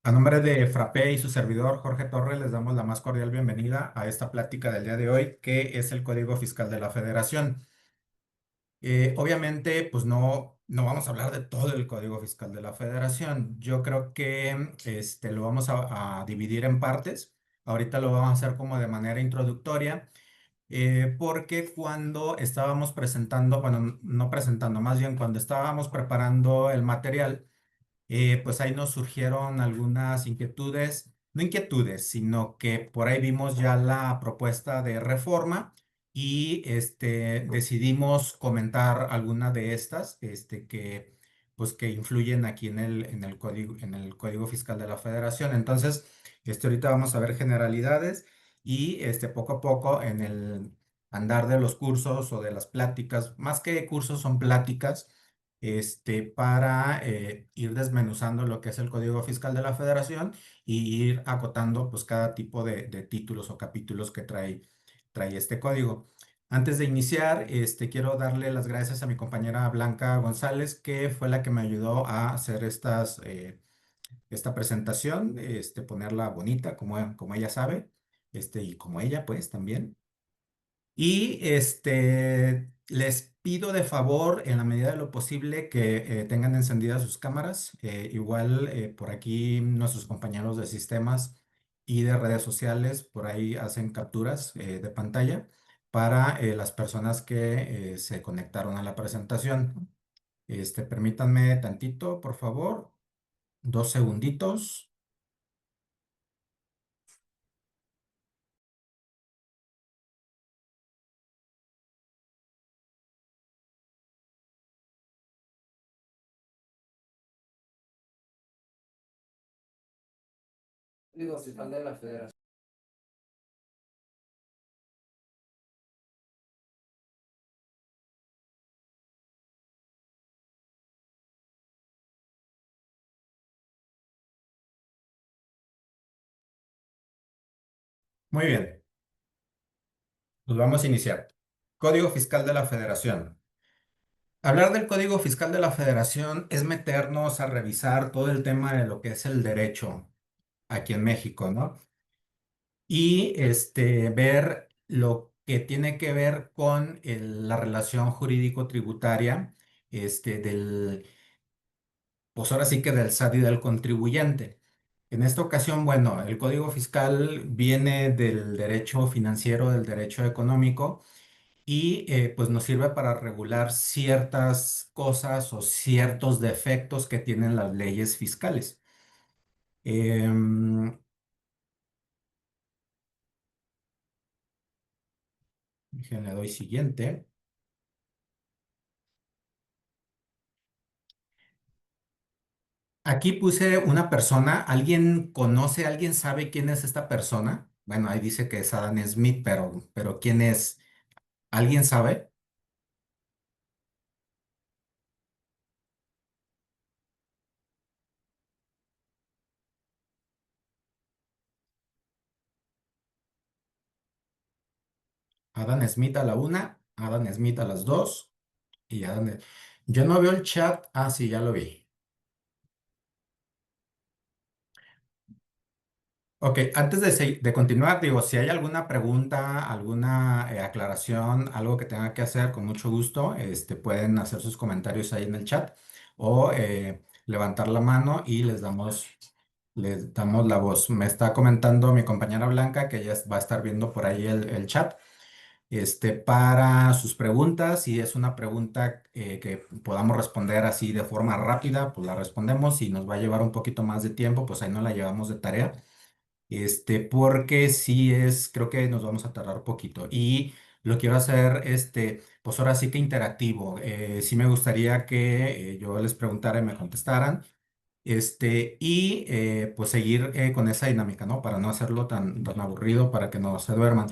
A nombre de Frappé y su servidor Jorge Torres, les damos la más cordial bienvenida a esta plática del día de hoy, que es el Código Fiscal de la Federación. Obviamente, pues no vamos a hablar de todo el Código Fiscal de la Federación. Yo creo que lo vamos a dividir en partes. Ahorita lo vamos a hacer como de manera introductoria, porque cuando estábamos presentando, bueno, no presentando, más bien cuando estábamos preparando el material, pues ahí nos surgieron algunas inquietudes, no inquietudes, sino que por ahí vimos ya la propuesta de reforma y decidimos comentar alguna de estas pues, que influyen aquí en el Código Fiscal de la Federación. Entonces, ahorita vamos a ver generalidades y poco a poco en el andar de los cursos o de las pláticas, más que cursos son pláticas, para ir desmenuzando lo que es el Código Fiscal de la Federación y ir acotando pues cada tipo de títulos o capítulos que trae este código. Antes de iniciar, quiero darle las gracias a mi compañera Blanca González, que fue la que me ayudó a hacer esta presentación, ponerla bonita, como ella sabe, y como ella, pues, también. Y les pido de favor, en la medida de lo posible, que tengan encendidas sus cámaras. Igual por aquí nuestros compañeros de sistemas y de redes sociales por ahí hacen capturas de pantalla para las personas que se conectaron a la presentación. Permítanme tantito, por favor, 2 segunditos. Digo, si están de la federación. Muy bien, pues vamos a iniciar. Código Fiscal de la Federación. Hablar del Código Fiscal de la Federación es meternos a revisar todo el tema de lo que es el derecho aquí en México, ¿no? Y ver lo que tiene que ver con la relación jurídico-tributaria, pues ahora sí que del SAT y del contribuyente. En esta ocasión, bueno, el Código Fiscal viene del derecho financiero, del derecho económico y pues nos sirve para regular ciertas cosas o ciertos defectos que tienen las leyes fiscales. Em, Le doy siguiente. Aquí puse una persona. ¿Alguien conoce, alguien sabe quién es esta persona? Bueno, ahí dice que es Adam Smith, pero ¿quién es? ¿Alguien sabe? Adam Smith a la una, Adam Smith a las dos y Adam... Yo no veo el chat. Ah, sí, ya lo vi. Ok, antes de continuar, digo, si hay alguna pregunta, alguna aclaración, algo que tenga que hacer, con mucho gusto, pueden hacer sus comentarios ahí en el chat o levantar la mano y les damos la voz. Me está comentando mi compañera Blanca que ella va a estar viendo por ahí el chat, para sus preguntas. Si es una pregunta que podamos responder así de forma rápida, pues la respondemos. Si nos va a llevar un poquito más de tiempo, pues ahí no la llevamos de tarea, porque sí creo que nos vamos a tardar poquito y lo quiero hacer, pues ahora sí que interactivo. Sí me gustaría que yo les preguntara y me contestaran, y pues seguir con esa dinámica, ¿no? Para no hacerlo tan aburrido, para que no se duerman.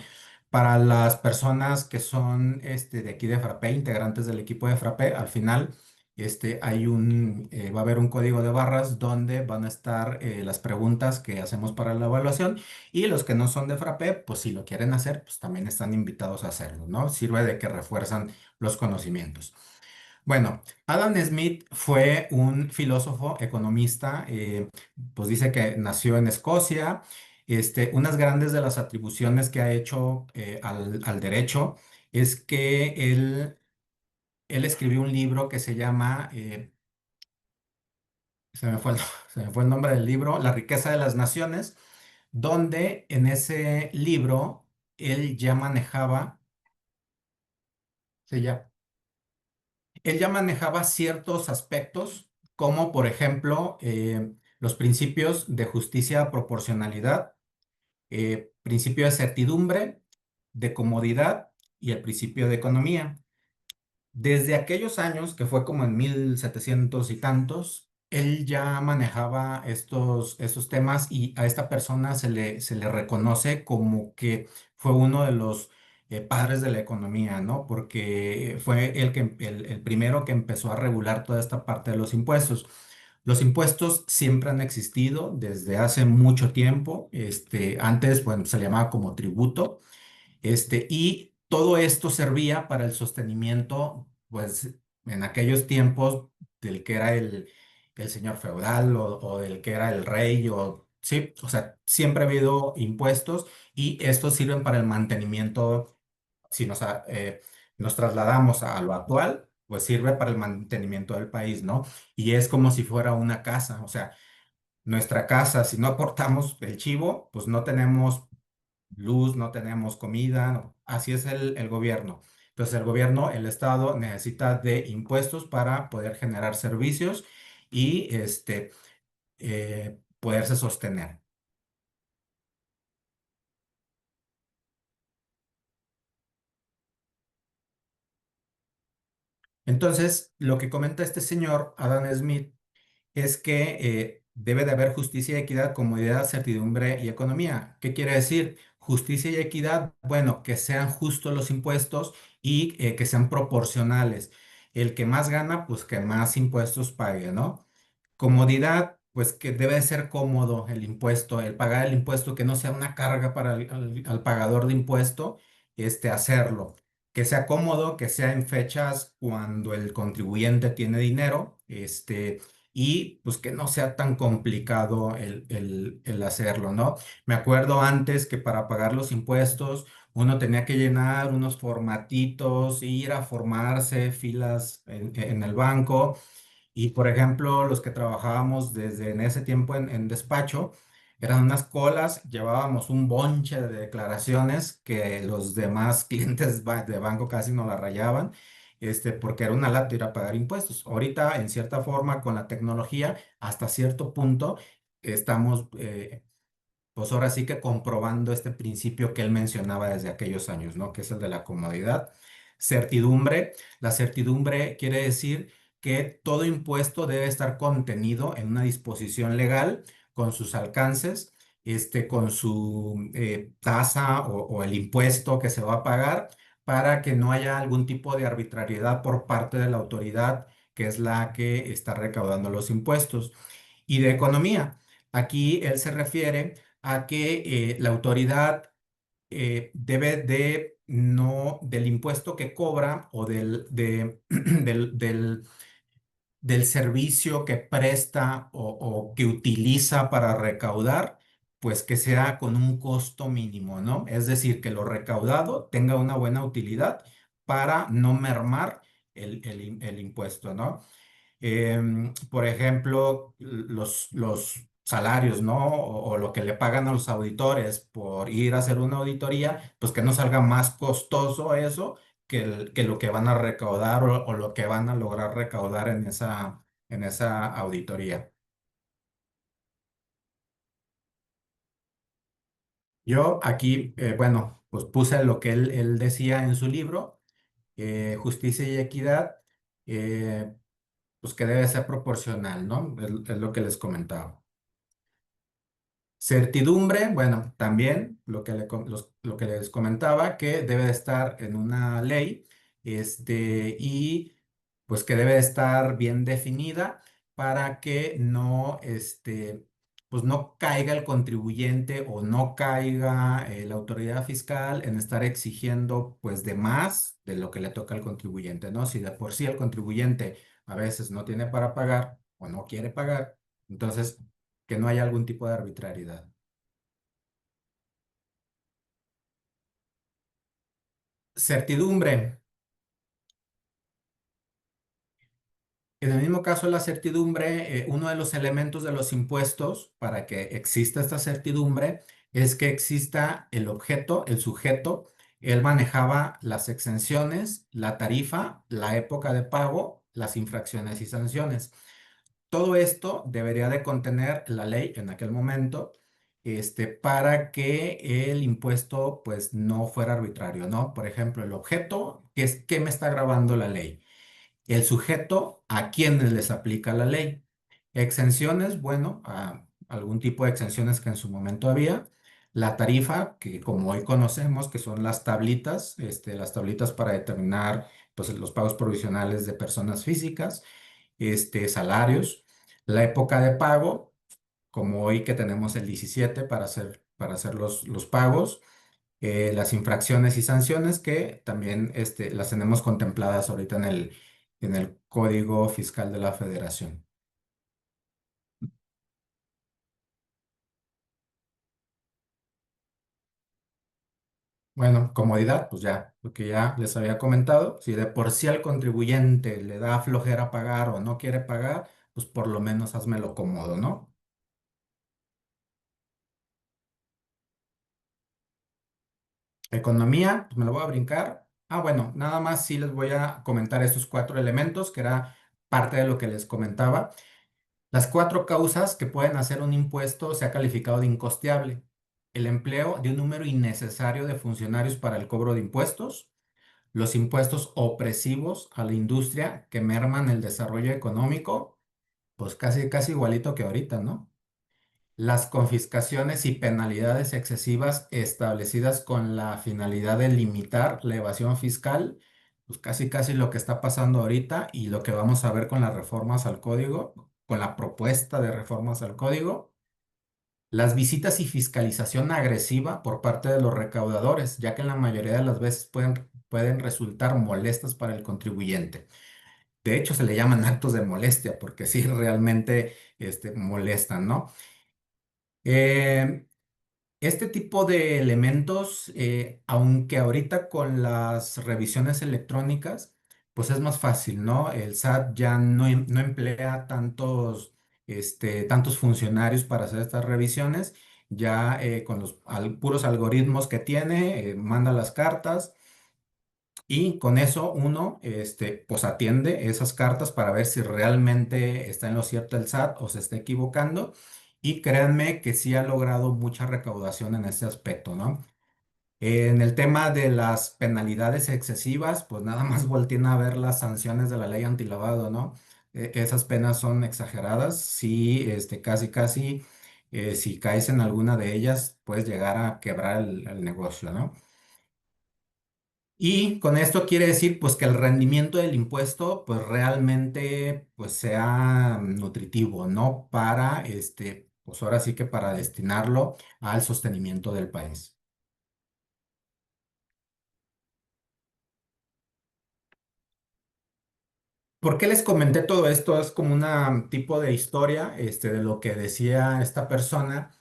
Para las personas que son de aquí de Frappé, integrantes del equipo de Frappé, al final va a haber un código de barras donde van a estar las preguntas que hacemos para la evaluación, y los que no son de Frappé, pues si lo quieren hacer, pues también están invitados a hacerlo, ¿no? Sirve de que refuerzan los conocimientos. Bueno, Adam Smith fue un filósofo, economista, pues dice que nació en Escocia. Unas grandes de las atribuciones que ha hecho al derecho es que él escribió un libro que se llama, se me fue se me fue el nombre del libro, La riqueza de las naciones, donde en ese libro él ya manejaba, se llama él ya manejaba ciertos aspectos, como por ejemplo los principios de justicia, proporcionalidad, principio de certidumbre, de comodidad y el principio de economía. Desde aquellos años, que fue como en 1700 y tantos, él ya manejaba estos temas y a esta persona se le reconoce como que fue uno de los padres de la economía, ¿no? Porque fue el primero que empezó a regular toda esta parte de los impuestos. Los impuestos siempre han existido desde hace mucho tiempo. Antes, bueno, se le llamaba como tributo. Y todo esto servía para el sostenimiento, pues, en aquellos tiempos del que era el señor feudal o del que era el rey, o, sí, o sea, siempre ha habido impuestos y estos sirven para el mantenimiento. Si nos trasladamos a lo actual, pues sirve para el mantenimiento del país, ¿no? Y es como si fuera una casa, o sea, nuestra casa, si no aportamos el chivo, pues no tenemos luz, no tenemos comida, no. Así es el gobierno. Entonces el gobierno, el Estado necesita de impuestos para poder generar servicios y poderse sostener. Entonces, lo que comenta este señor, Adam Smith, es que debe de haber justicia y equidad, comodidad, certidumbre y economía. ¿Qué quiere decir? Justicia y equidad, bueno, que sean justos los impuestos y que sean proporcionales. El que más gana, pues que más impuestos pague, ¿no? Comodidad, pues que debe ser cómodo el impuesto, el pagar el impuesto, que no sea una carga para al pagador de impuesto, hacerlo. Que sea cómodo, que sea en fechas cuando el contribuyente tiene dinero, y pues que no sea tan complicado el hacerlo, ¿no? Me acuerdo antes que para pagar los impuestos uno tenía que llenar unos formatitos, ir a formarse, filas en el banco. Y por ejemplo, los que trabajábamos desde en ese tiempo en despacho, eran unas colas, llevábamos un bonche de declaraciones que los demás clientes de banco casi no la rayaban, porque era una lata ir a pagar impuestos. Ahorita, en cierta forma, con la tecnología, hasta cierto punto, estamos pues ahora sí que comprobando este principio que él mencionaba desde aquellos años, ¿no? Que es el de la comodidad. Certidumbre. La certidumbre quiere decir que todo impuesto debe estar contenido en una disposición legal con sus alcances, con su tasa o el impuesto que se va a pagar para que no haya algún tipo de arbitrariedad por parte de la autoridad que es la que está recaudando los impuestos. Y de economía. Aquí él se refiere a que la autoridad debe de no del impuesto que cobra o del servicio que presta o que utiliza para recaudar, pues que sea con un costo mínimo, ¿no? Es decir, que lo recaudado tenga una buena utilidad para no mermar el impuesto, ¿no? Por ejemplo, los salarios, ¿no? O lo que le pagan a los auditores por ir a hacer una auditoría, pues que no salga más costoso eso que lo que van a recaudar o lo que van a lograr recaudar en esa auditoría. Yo aquí, bueno, pues puse lo que él decía en su libro, justicia y equidad, eh, pues que debe ser proporcional, ¿no? Es lo que les comentaba. Certidumbre, bueno, también lo que les comentaba, que debe de estar en una ley, y pues que debe de estar bien definida para que no, pues no caiga el contribuyente o no caiga la autoridad fiscal en estar exigiendo pues de más de lo que le toca al contribuyente, ¿no? Si de por sí el contribuyente a veces no tiene para pagar o no quiere pagar, entonces que no haya algún tipo de arbitrariedad. Certidumbre. En el mismo caso de la certidumbre, uno de los elementos de los impuestos para que exista esta certidumbre es que exista el objeto, el sujeto. Él manejaba las exenciones, la tarifa, la época de pago, las infracciones y sanciones. Todo esto debería de contener la ley en aquel momento, para que el impuesto pues no fuera arbitrario, ¿no? Por ejemplo, el objeto, que es qué me está grabando la ley. El sujeto a quienes les aplica la ley. Exenciones, bueno, a algún tipo de exenciones que en su momento había. La tarifa, que como hoy conocemos, que son las tablitas para determinar pues, los pagos provisionales de personas físicas, salarios. La época de pago, como hoy que tenemos el 17 para hacer los pagos, las infracciones y sanciones que también las tenemos contempladas ahorita en el Código Fiscal de la Federación. Bueno, comodidad, pues ya, lo que ya les había comentado, si de por sí al contribuyente le da flojera pagar o no quiere pagar, pues por lo menos házmelo cómodo, ¿no? Economía, pues me lo voy a brincar. Ah, bueno, nada más sí les voy a comentar estos cuatro elementos, que era parte de lo que les comentaba. Las cuatro causas que pueden hacer un impuesto sea calificado de incosteable. El empleo de un número innecesario de funcionarios para el cobro de impuestos, los impuestos opresivos a la industria que merman el desarrollo económico, pues casi, casi igualito que ahorita, ¿no? Las confiscaciones y penalidades excesivas establecidas con la finalidad de limitar la evasión fiscal, pues casi casi lo que está pasando ahorita y lo que vamos a ver con las reformas al código, con la propuesta de reformas al código. Las visitas y fiscalización agresiva por parte de los recaudadores, ya que en la mayoría de las veces pueden resultar molestas para el contribuyente. De hecho, se le llaman actos de molestia porque sí realmente molestan, ¿no? Eh, Este tipo de elementos, aunque ahorita con las revisiones electrónicas, pues es más fácil, ¿no? El SAT ya no emplea tantos funcionarios para hacer estas revisiones, ya con los puros algoritmos que tiene, manda las cartas y con eso uno, pues atiende esas cartas para ver si realmente está en lo cierto el SAT o se está equivocando. Y créanme que sí ha logrado mucha recaudación en ese aspecto, ¿no? En el tema de las penalidades excesivas, pues nada más volteen a ver las sanciones de la ley antilavado, ¿no? Esas penas son exageradas. Sí, casi, casi, si caes en alguna de ellas, puedes llegar a quebrar el negocio, ¿no? Y con esto quiere decir pues que el rendimiento del impuesto pues realmente pues sea nutritivo, ¿no? Para pues ahora sí que para destinarlo al sostenimiento del país. ¿Por qué les comenté todo esto? Es como una tipo de historia, de lo que decía esta persona,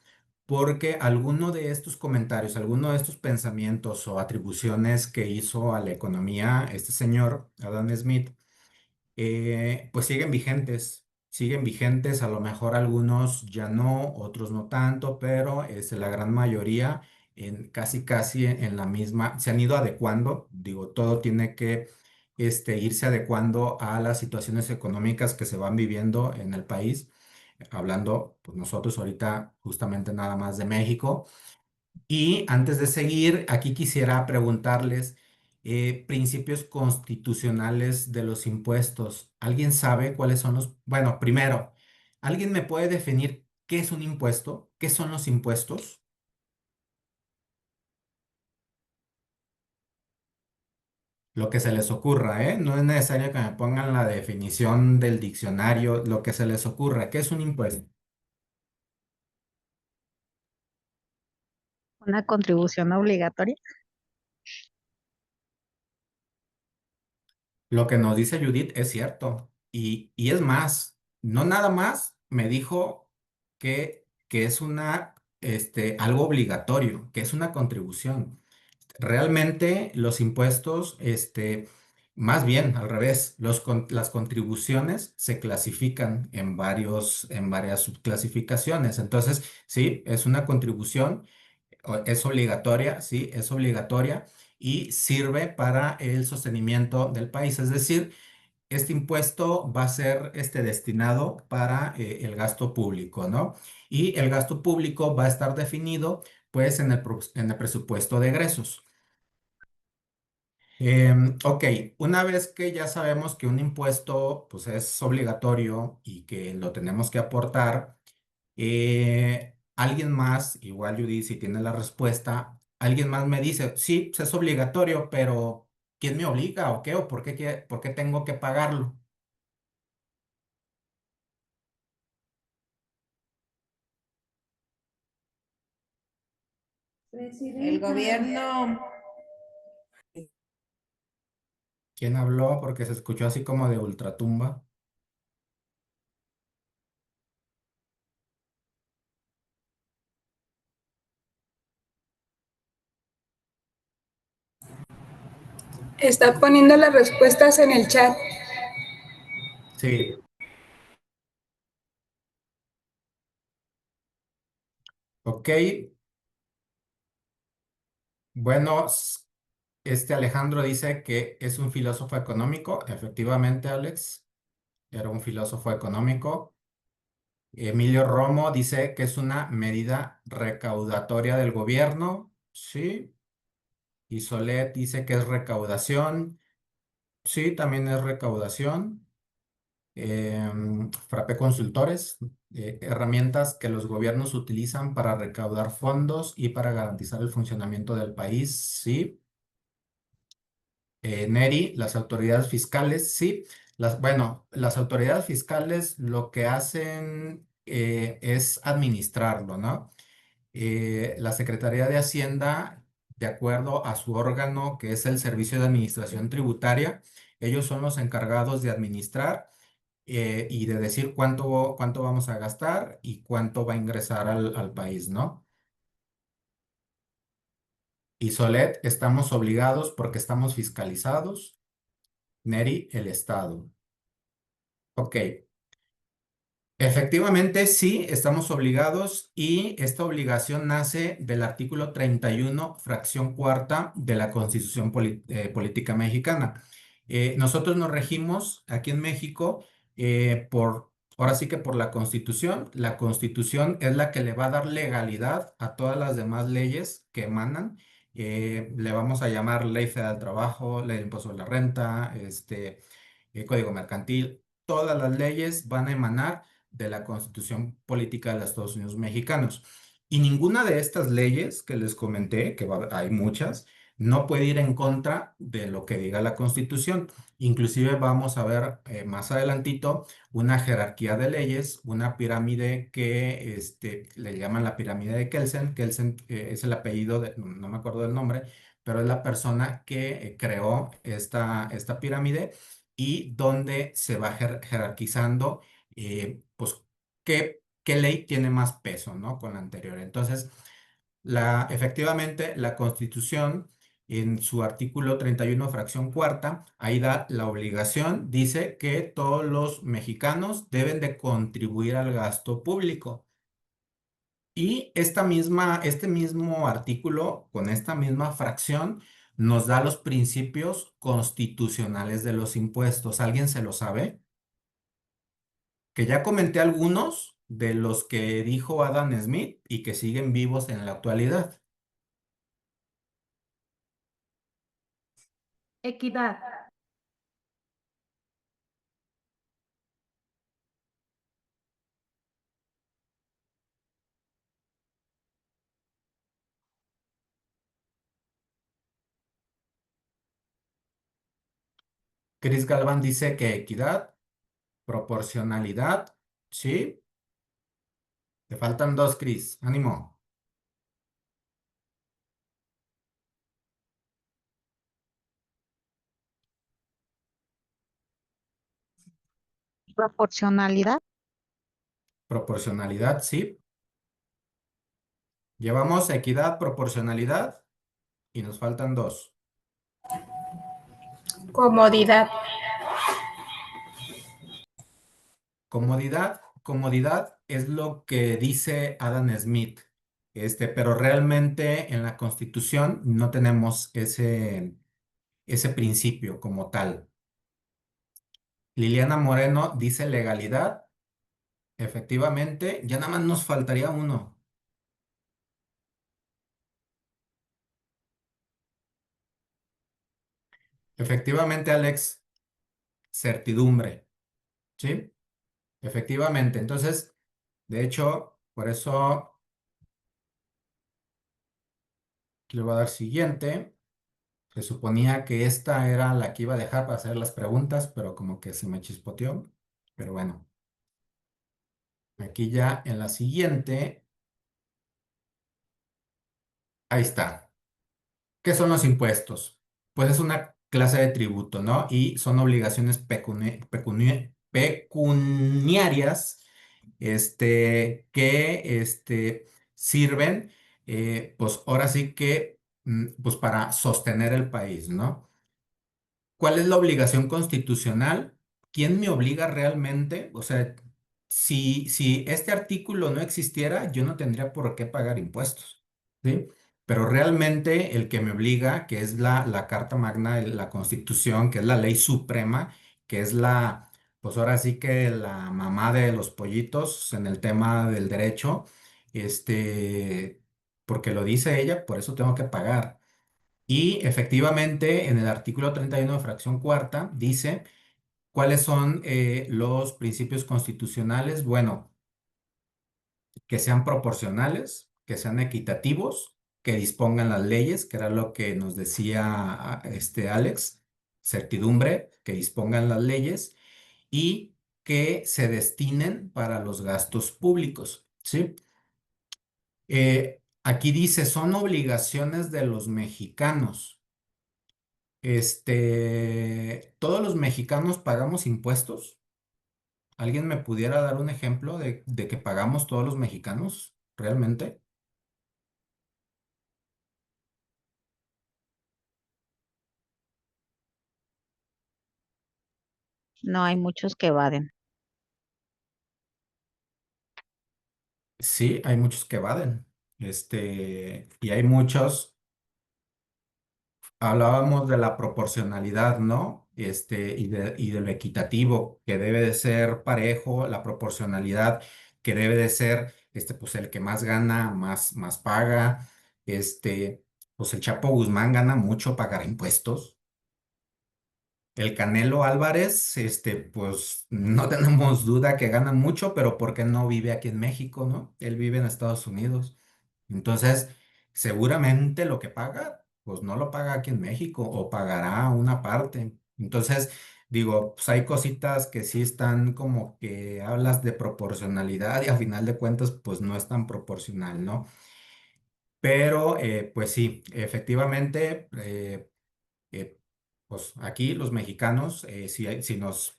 porque alguno de estos comentarios, alguno de estos pensamientos o atribuciones que hizo a la economía este señor, Adam Smith, pues siguen vigentes, a lo mejor algunos ya no, otros no tanto, pero la gran mayoría casi casi en la misma, se han ido adecuando, digo, todo tiene que irse adecuando a las situaciones económicas que se van viviendo en el país, hablando pues nosotros ahorita justamente nada más de México. Y antes de seguir, aquí quisiera preguntarles principios constitucionales de los impuestos. ¿Alguien sabe cuáles son los? Bueno, primero, ¿alguien me puede definir qué es un impuesto? ¿Qué son los impuestos? Lo que se les ocurra, ¿eh? No es necesario que me pongan la definición del diccionario, lo que se les ocurra. ¿Qué es un impuesto? Una contribución obligatoria. Lo que nos dice Judith es cierto. Y es más, no nada más me dijo que es algo obligatorio, que es una contribución. Realmente los impuestos, más bien al revés, las contribuciones se clasifican en varias subclasificaciones. Entonces, sí, es una contribución, es obligatoria, sí, es obligatoria y sirve para el sostenimiento del país. Es decir, este impuesto va a ser destinado para el gasto público, ¿no? Y el gasto público va a estar definido, pues, en el presupuesto de egresos. Ok, una vez que ya sabemos que un impuesto pues es obligatorio y que lo tenemos que aportar, alguien más, igual Judy, si tiene la respuesta, alguien más me dice, sí, pues es obligatorio, pero ¿quién me obliga o qué? ¿O por qué tengo que pagarlo? El gobierno, ¿Quién habló? Porque se escuchó así como de ultratumba. Está poniendo las respuestas en el chat. Sí, ok. Bueno, Alejandro dice que es un filósofo económico. Efectivamente, Alex, era un filósofo económico. Emilio Romo dice que es una medida recaudatoria del gobierno. Sí. Y Solet dice que es recaudación. Sí, también es recaudación. Frappé Consultores, herramientas que los gobiernos utilizan para recaudar fondos y para garantizar el funcionamiento del país. Sí. Neri, las autoridades fiscales, sí. Bueno, las autoridades fiscales lo que hacen es administrarlo, ¿no? La Secretaría de Hacienda, de acuerdo a su órgano, que es el Servicio de Administración Tributaria, ellos son los encargados de administrar y de decir cuánto vamos a gastar y cuánto va a ingresar al país, ¿no? Y Solet, estamos obligados porque estamos fiscalizados. Neri, el Estado. Ok. Efectivamente, sí, estamos obligados y esta obligación nace del artículo 31, fracción cuarta de la Constitución Política Mexicana. Nosotros nos regimos aquí en México ahora sí que por la Constitución. La Constitución es la que le va a dar legalidad a todas las demás leyes que emanan. Le vamos a llamar Ley Federal del Trabajo, Ley de Impuesto a la Renta, Código Mercantil. Todas las leyes van a emanar de la Constitución Política de los Estados Unidos Mexicanos. Y ninguna de estas leyes que les comenté, hay muchas, no puede ir en contra de lo que diga la Constitución. Inclusive vamos a ver más adelantito una jerarquía de leyes, una pirámide que le llaman la pirámide de Kelsen. Kelsen es el apellido, no me acuerdo del nombre, pero es la persona que creó esta pirámide y donde se va jerarquizando pues, qué ley tiene más peso, ¿no? Con la anterior. Entonces, efectivamente, la Constitución, en su artículo 31 fracción cuarta, ahí da la obligación, dice que todos los mexicanos deben de contribuir al gasto público. Y este mismo artículo, con esta misma fracción, nos da los principios constitucionales de los impuestos. ¿Alguien se lo sabe? Que ya comenté algunos de los que dijo Adam Smith y que siguen vivos en la actualidad. Equidad. Chris Galván dice que equidad, proporcionalidad, ¿sí? Te faltan dos, Chris. Ánimo. Proporcionalidad. Proporcionalidad, sí. Llevamos equidad, proporcionalidad y nos faltan dos. Comodidad. Comodidad es lo que dice Adam Smith, pero realmente en la Constitución no tenemos ese principio como tal. Liliana Moreno dice legalidad, efectivamente, ya nada más nos faltaría uno. Efectivamente, Alex, certidumbre, ¿sí? Efectivamente, entonces, de hecho, por eso le voy a dar siguiente. Se suponía que esta era la que iba a dejar para hacer las preguntas, pero como que se me chispoteó. Pero bueno, aquí ya en la siguiente, ahí está. ¿Qué son los impuestos? Pues es una clase de tributo, ¿no? Y son obligaciones pecuniarias, que sirven, pues ahora sí que, pues para sostener el país, ¿no? ¿Cuál es la obligación constitucional? ¿Quién me obliga realmente? O sea, si este artículo no existiera, yo no tendría por qué pagar impuestos, ¿sí? Pero realmente el que me obliga, que es la Carta Magna, la Constitución, que es la ley suprema, que es pues ahora sí que la mamá de los pollitos en el tema del derecho, este, porque lo dice ella, por eso tengo que pagar. Y efectivamente, en el artículo 31 de fracción cuarta, dice cuáles son los principios constitucionales. Bueno, que sean proporcionales, que sean equitativos, que dispongan las leyes, que era lo que nos decía Alex, certidumbre, que dispongan las leyes y que se destinen para los gastos públicos, ¿sí? Aquí dice, son obligaciones de los mexicanos. ¿Todos los mexicanos pagamos impuestos? ¿Alguien me pudiera dar un ejemplo de que pagamos todos los mexicanos realmente? No, hay muchos que evaden. Sí, hay muchos que evaden. Y hay muchos, hablábamos de la proporcionalidad, ¿no? Y de lo equitativo, que debe de ser parejo, la proporcionalidad, que debe de ser, pues el que más gana, más paga. Pues el Chapo Guzmán gana mucho pagar impuestos. El Canelo Álvarez, pues no tenemos duda que gana mucho, pero porque no vive aquí en México, ¿no? Él vive en Estados Unidos. Entonces, seguramente lo que paga, pues no lo paga aquí en México o pagará una parte. Entonces, digo, pues hay cositas que sí están como que hablas de proporcionalidad y a final de cuentas, pues no es tan proporcional, ¿no? Pero, pues sí, efectivamente, eh, pues aquí los mexicanos, si nos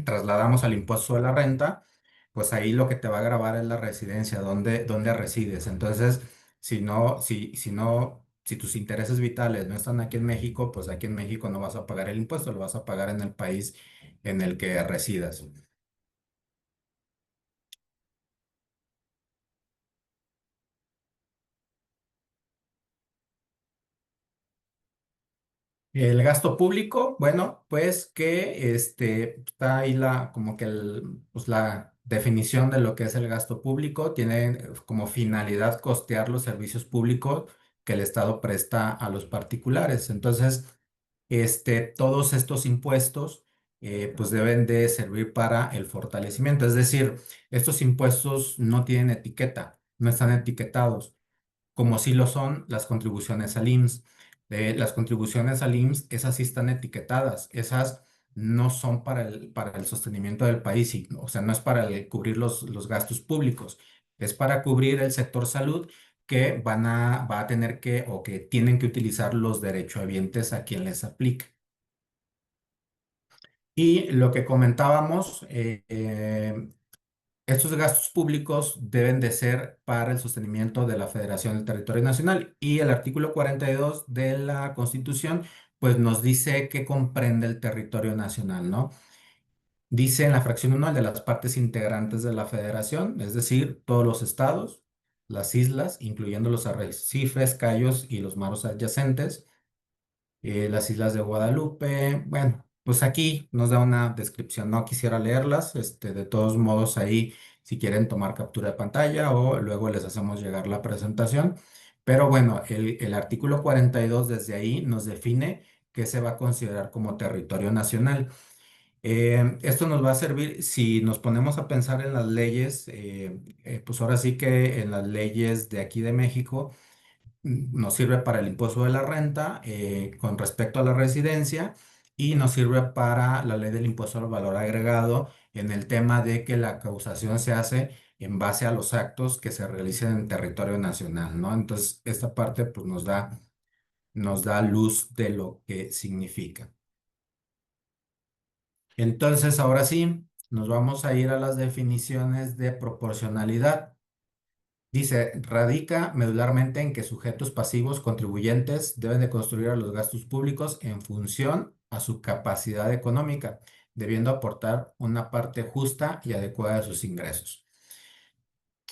trasladamos al impuesto de la renta, pues ahí lo que te va a grabar es la residencia, dónde resides. Entonces, si tus intereses vitales no están aquí en México, pues aquí en México no vas a pagar el impuesto, lo vas a pagar en el país en el que residas. El gasto público, bueno, pues que está ahí como que pues la definición de lo que es el gasto público, tiene como finalidad costear los servicios públicos que el Estado presta a los particulares. Entonces, todos estos impuestos pues deben de servir para el fortalecimiento. Es decir, estos impuestos no tienen etiqueta, no están etiquetados como sí lo son las contribuciones al IMSS. Las contribuciones al IMSS, esas sí están etiquetadas, esas no son para el sostenimiento del país, o sea, no es para cubrir los gastos públicos, es para cubrir el sector salud que va a tener que o que tienen que utilizar los derechohabientes a quien les aplique. Y lo que comentábamos, estos gastos públicos deben de ser para el sostenimiento de la Federación del Territorio Nacional. Y el artículo 42 de la Constitución, pues nos dice que comprende el territorio nacional, ¿no? Dice en la fracción 1 de las partes integrantes de la federación, es decir, todos los estados, las islas, incluyendo los arrecifes, cayos y los mares adyacentes, las islas de Guadalupe. Bueno, pues aquí nos da una descripción. No quisiera leerlas, de todos modos ahí, si quieren tomar captura de pantalla o luego les hacemos llegar la presentación. Pero bueno, el artículo 42 desde ahí nos define qué se va a considerar como territorio nacional. Esto nos va a servir si nos ponemos a pensar en las leyes, pues ahora sí que en las leyes de aquí de México nos sirve para el impuesto de la renta con respecto a la residencia y nos sirve para la ley del impuesto al valor agregado en el tema de que la causación se hace en base a los actos que se realicen en territorio nacional, ¿no? Entonces, esta parte pues nos da luz de lo que significa. Entonces, ahora sí, nos vamos a ir a las definiciones de proporcionalidad. Dice, radica medularmente en que sujetos pasivos contribuyentes deben de construir a los gastos públicos en función a su capacidad económica, debiendo aportar una parte justa y adecuada de sus ingresos.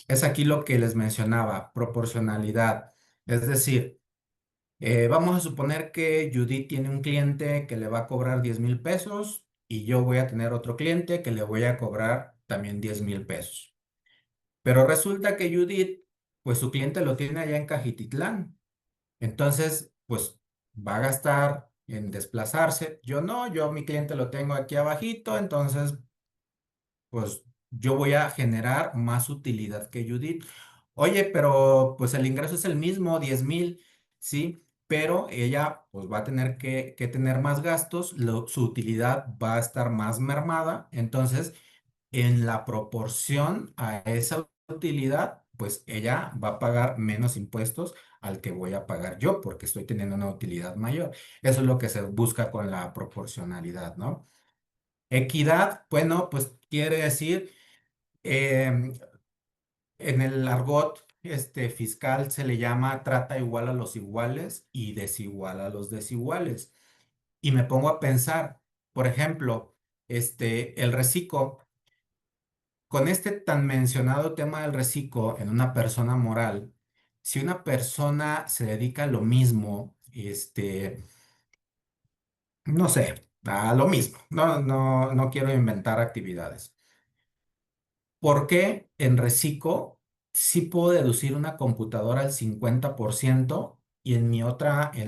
Es aquí lo que les mencionaba, proporcionalidad. Es decir, vamos a suponer que Judith tiene un cliente que le va a cobrar 10,000 pesos y yo voy a tener otro cliente que le voy a cobrar también 10,000 pesos. Pero resulta que Judith, pues su cliente lo tiene allá en Cajititlán. Entonces, pues va a gastar en desplazarse. Yo no, yo mi cliente lo tengo aquí abajito, entonces pues yo voy a generar más utilidad que Judith. Oye, pero pues el ingreso es el mismo, 10,000, ¿sí? Pero ella pues va a tener que tener más gastos, su utilidad va a estar más mermada, entonces en la proporción a esa utilidad, pues ella va a pagar menos impuestos al que voy a pagar yo porque estoy teniendo una utilidad mayor. Eso es lo que se busca con la proporcionalidad, ¿no? Equidad, bueno, pues quiere decir, em, en el argot fiscal se le llama trata igual a los iguales y desigual a los desiguales. Y me pongo a pensar, por ejemplo, el reciclo, con este tan mencionado tema del reciclo en una persona moral, si una persona se dedica a lo mismo, no sé, a lo mismo, no quiero inventar actividades. ¿Por qué en Recico sí puedo deducir una computadora al 50% y en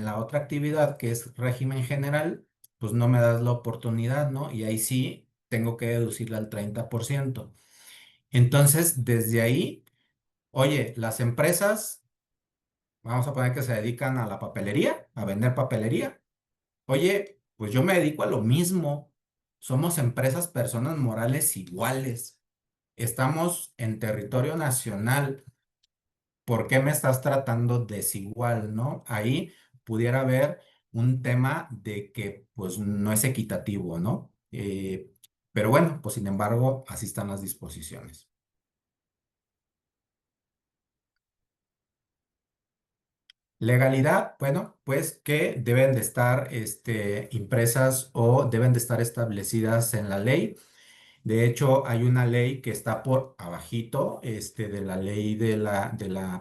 la otra actividad que es régimen general, pues no me das la oportunidad, ¿no? Y ahí sí tengo que deducirla al 30%. Entonces, desde ahí, oye, las empresas, vamos a poner que se dedican a la papelería, a vender papelería. Oye, pues yo me dedico a lo mismo. Somos empresas, personas morales iguales. Estamos en territorio nacional. ¿Por qué me estás tratando desigual, no? Ahí pudiera haber un tema de que pues no es equitativo, ¿no? Pero bueno, pues sin embargo, así están las disposiciones. Legalidad, bueno, pues que deben de estar impresas o deben de estar establecidas en la ley. De hecho, hay una ley que está por abajito, de la ley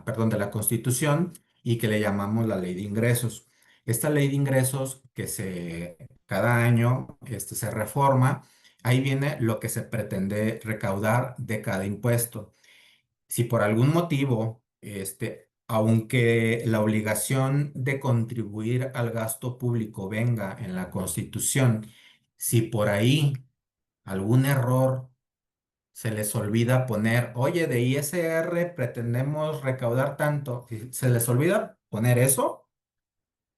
perdón, de la Constitución y que le llamamos la ley de ingresos. Esta ley de ingresos cada año, se reforma, ahí viene lo que se pretende recaudar de cada impuesto. Si por algún motivo, aunque la obligación de contribuir al gasto público venga en la Constitución, si por ahí algún error se les olvida poner, oye, de ISR pretendemos recaudar tanto, y se les olvida poner eso,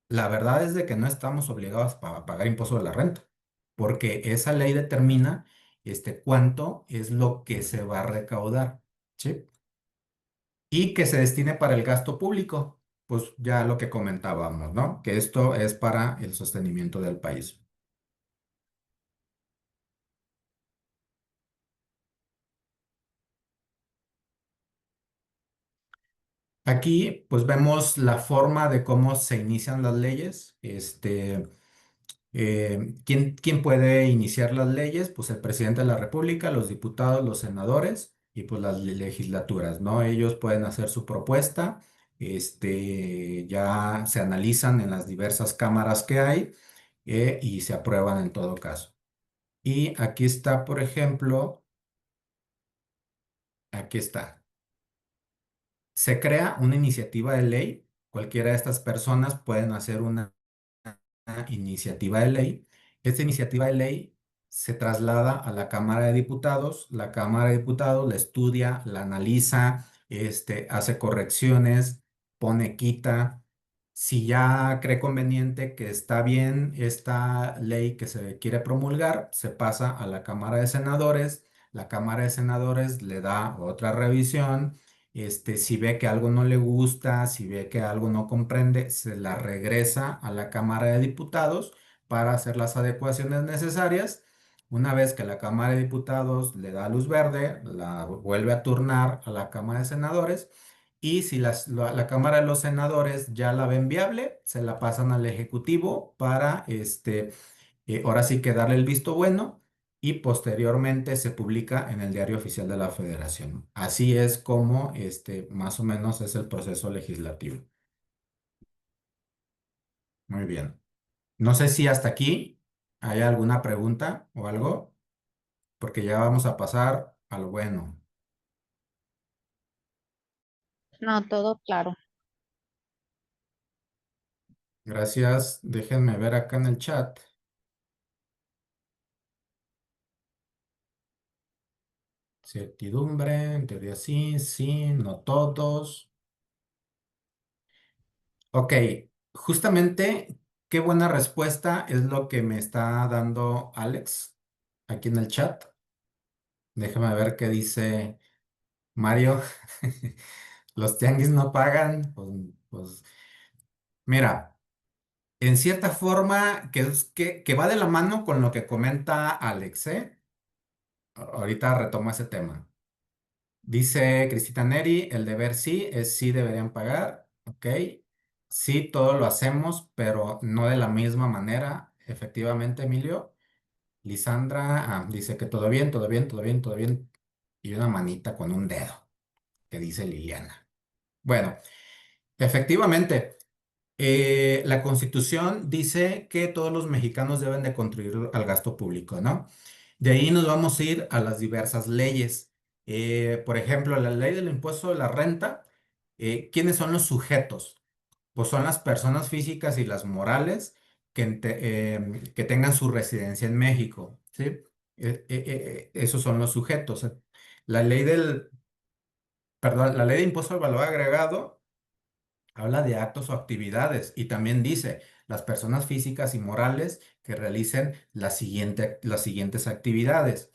la verdad es de que no estamos obligados a pagar impuesto de la renta, porque esa ley determina cuánto es lo que se va a recaudar, ¿sí? Y que se destine para el gasto público, pues ya lo que comentábamos, ¿no? Que esto es para el sostenimiento del país. Aquí pues vemos la forma de cómo se inician las leyes. ¿Quién puede iniciar las leyes? Pues el presidente de la República, los diputados, los senadores y pues las legislaturas, ¿no? Ellos pueden hacer su propuesta, ya se analizan en las diversas cámaras que hay y se aprueban en todo caso. Y aquí está, por ejemplo, aquí está. Se crea una iniciativa de ley. Cualquiera de estas personas pueden hacer una iniciativa de ley. Esta iniciativa de ley se traslada a la Cámara de Diputados. La Cámara de Diputados la estudia, la analiza, hace correcciones, pone quita. Si ya cree conveniente que está bien esta ley que se quiere promulgar, se pasa a la Cámara de Senadores. La Cámara de Senadores le da otra revisión. Si ve que algo no le gusta, si ve que algo no comprende, se la regresa a la Cámara de Diputados para hacer las adecuaciones necesarias. Una vez que la Cámara de Diputados le da luz verde, la vuelve a turnar a la Cámara de Senadores y si la Cámara de los Senadores ya la ven viable, se la pasan al Ejecutivo para ahora sí que darle el visto bueno y posteriormente se publica en el Diario Oficial de la Federación. Así es como más o menos es el proceso legislativo. Muy bien. No sé si hasta aquí hay alguna pregunta o algo, porque ya vamos a pasar a lo bueno. No, todo claro. Gracias. Déjenme ver acá en el chat. Certidumbre, en teoría sí, sí, no todos. Ok, justamente qué buena respuesta es lo que me está dando Alex aquí en el chat. Déjame ver qué dice Mario. Los tianguis no pagan. Pues, mira, en cierta forma que va de la mano con lo que comenta Alex, ¿eh? Ahorita retomo ese tema. Dice Cristina Neri, el deber sí es sí deberían pagar, ok. Sí, todo lo hacemos, pero no de la misma manera. Efectivamente, Emilio. Lisandra, dice que todo bien, todo bien, todo bien, todo bien. Y una manita con un dedo, que dice Liliana. Bueno, efectivamente, la Constitución dice que todos los mexicanos deben de contribuir al gasto público, ¿no? De ahí nos vamos a ir a las diversas leyes. Por ejemplo, la ley del impuesto de la renta, ¿quiénes son los sujetos? Pues son las personas físicas y las morales que tengan su residencia en México, ¿sí? Esos son los sujetos. La ley perdón, la ley de impuesto al valor agregado habla de actos o actividades y también dice las personas físicas y morales que realicen las siguientes actividades.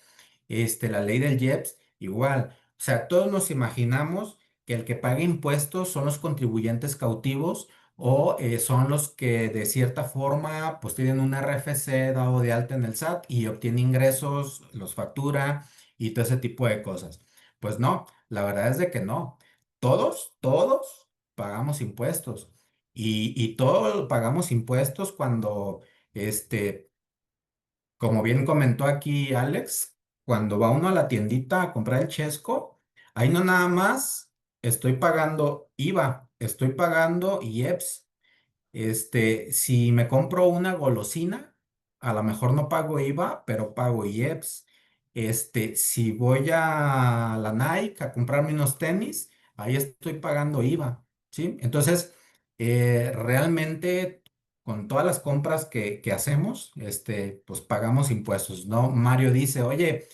La ley del IEPS, igual. O sea, todos nos imaginamos que el que paga impuestos son los contribuyentes cautivos o son los que de cierta forma pues tienen un RFC dado de alta en el SAT y obtiene ingresos, los factura y todo ese tipo de cosas. Pues no, la verdad es de que no. Todos pagamos impuestos y todos pagamos impuestos cuando como bien comentó aquí Alex, cuando va uno a la tiendita a comprar el chesco, ahí no nada más estoy pagando IVA, estoy pagando IEPS. Si me compro una golosina, a lo mejor no pago IVA, pero pago IEPS. Si voy a la Nike a comprarme unos tenis, ahí estoy pagando IVA, ¿sí? Entonces, realmente con todas las compras que hacemos, pues pagamos impuestos, ¿no? Mario dice, oye,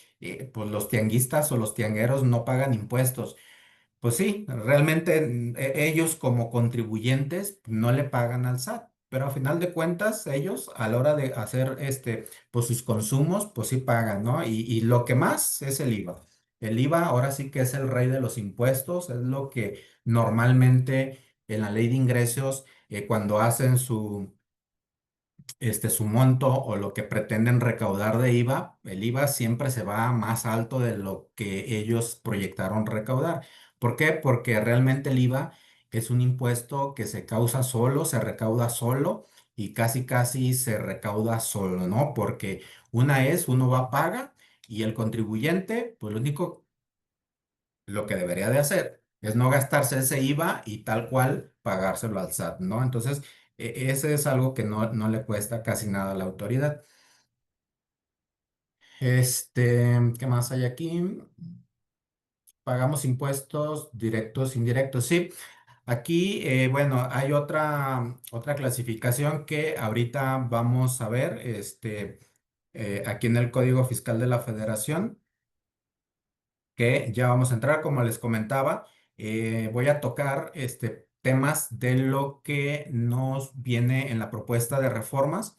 pues los tianguistas o los tiangueros no pagan impuestos. Pues sí, realmente ellos como contribuyentes no le pagan al SAT, pero a final de cuentas ellos a la hora de hacer pues sus consumos, pues sí pagan, ¿no? Y lo que más es el IVA. El IVA ahora sí que es el rey de los impuestos, es lo que normalmente en la ley de ingresos, cuando hacen su monto o lo que pretenden recaudar de IVA, el IVA siempre se va más alto de lo que ellos proyectaron recaudar. ¿Por qué? Porque realmente el IVA es un impuesto que se causa solo, se recauda solo y casi casi se recauda solo, ¿no? Porque una es, uno va, paga y el contribuyente, pues lo único, lo que debería de hacer es no gastarse ese IVA y tal cual pagárselo al SAT, ¿no? Entonces, ese es algo que no le cuesta casi nada a la autoridad. ¿Qué más hay aquí? Pagamos impuestos directos, indirectos. Sí, aquí, bueno, hay otra clasificación que ahorita vamos a ver, aquí en el Código Fiscal de la Federación, que ya vamos a entrar, como les comentaba, voy a tocar temas de lo que nos viene en la propuesta de reformas.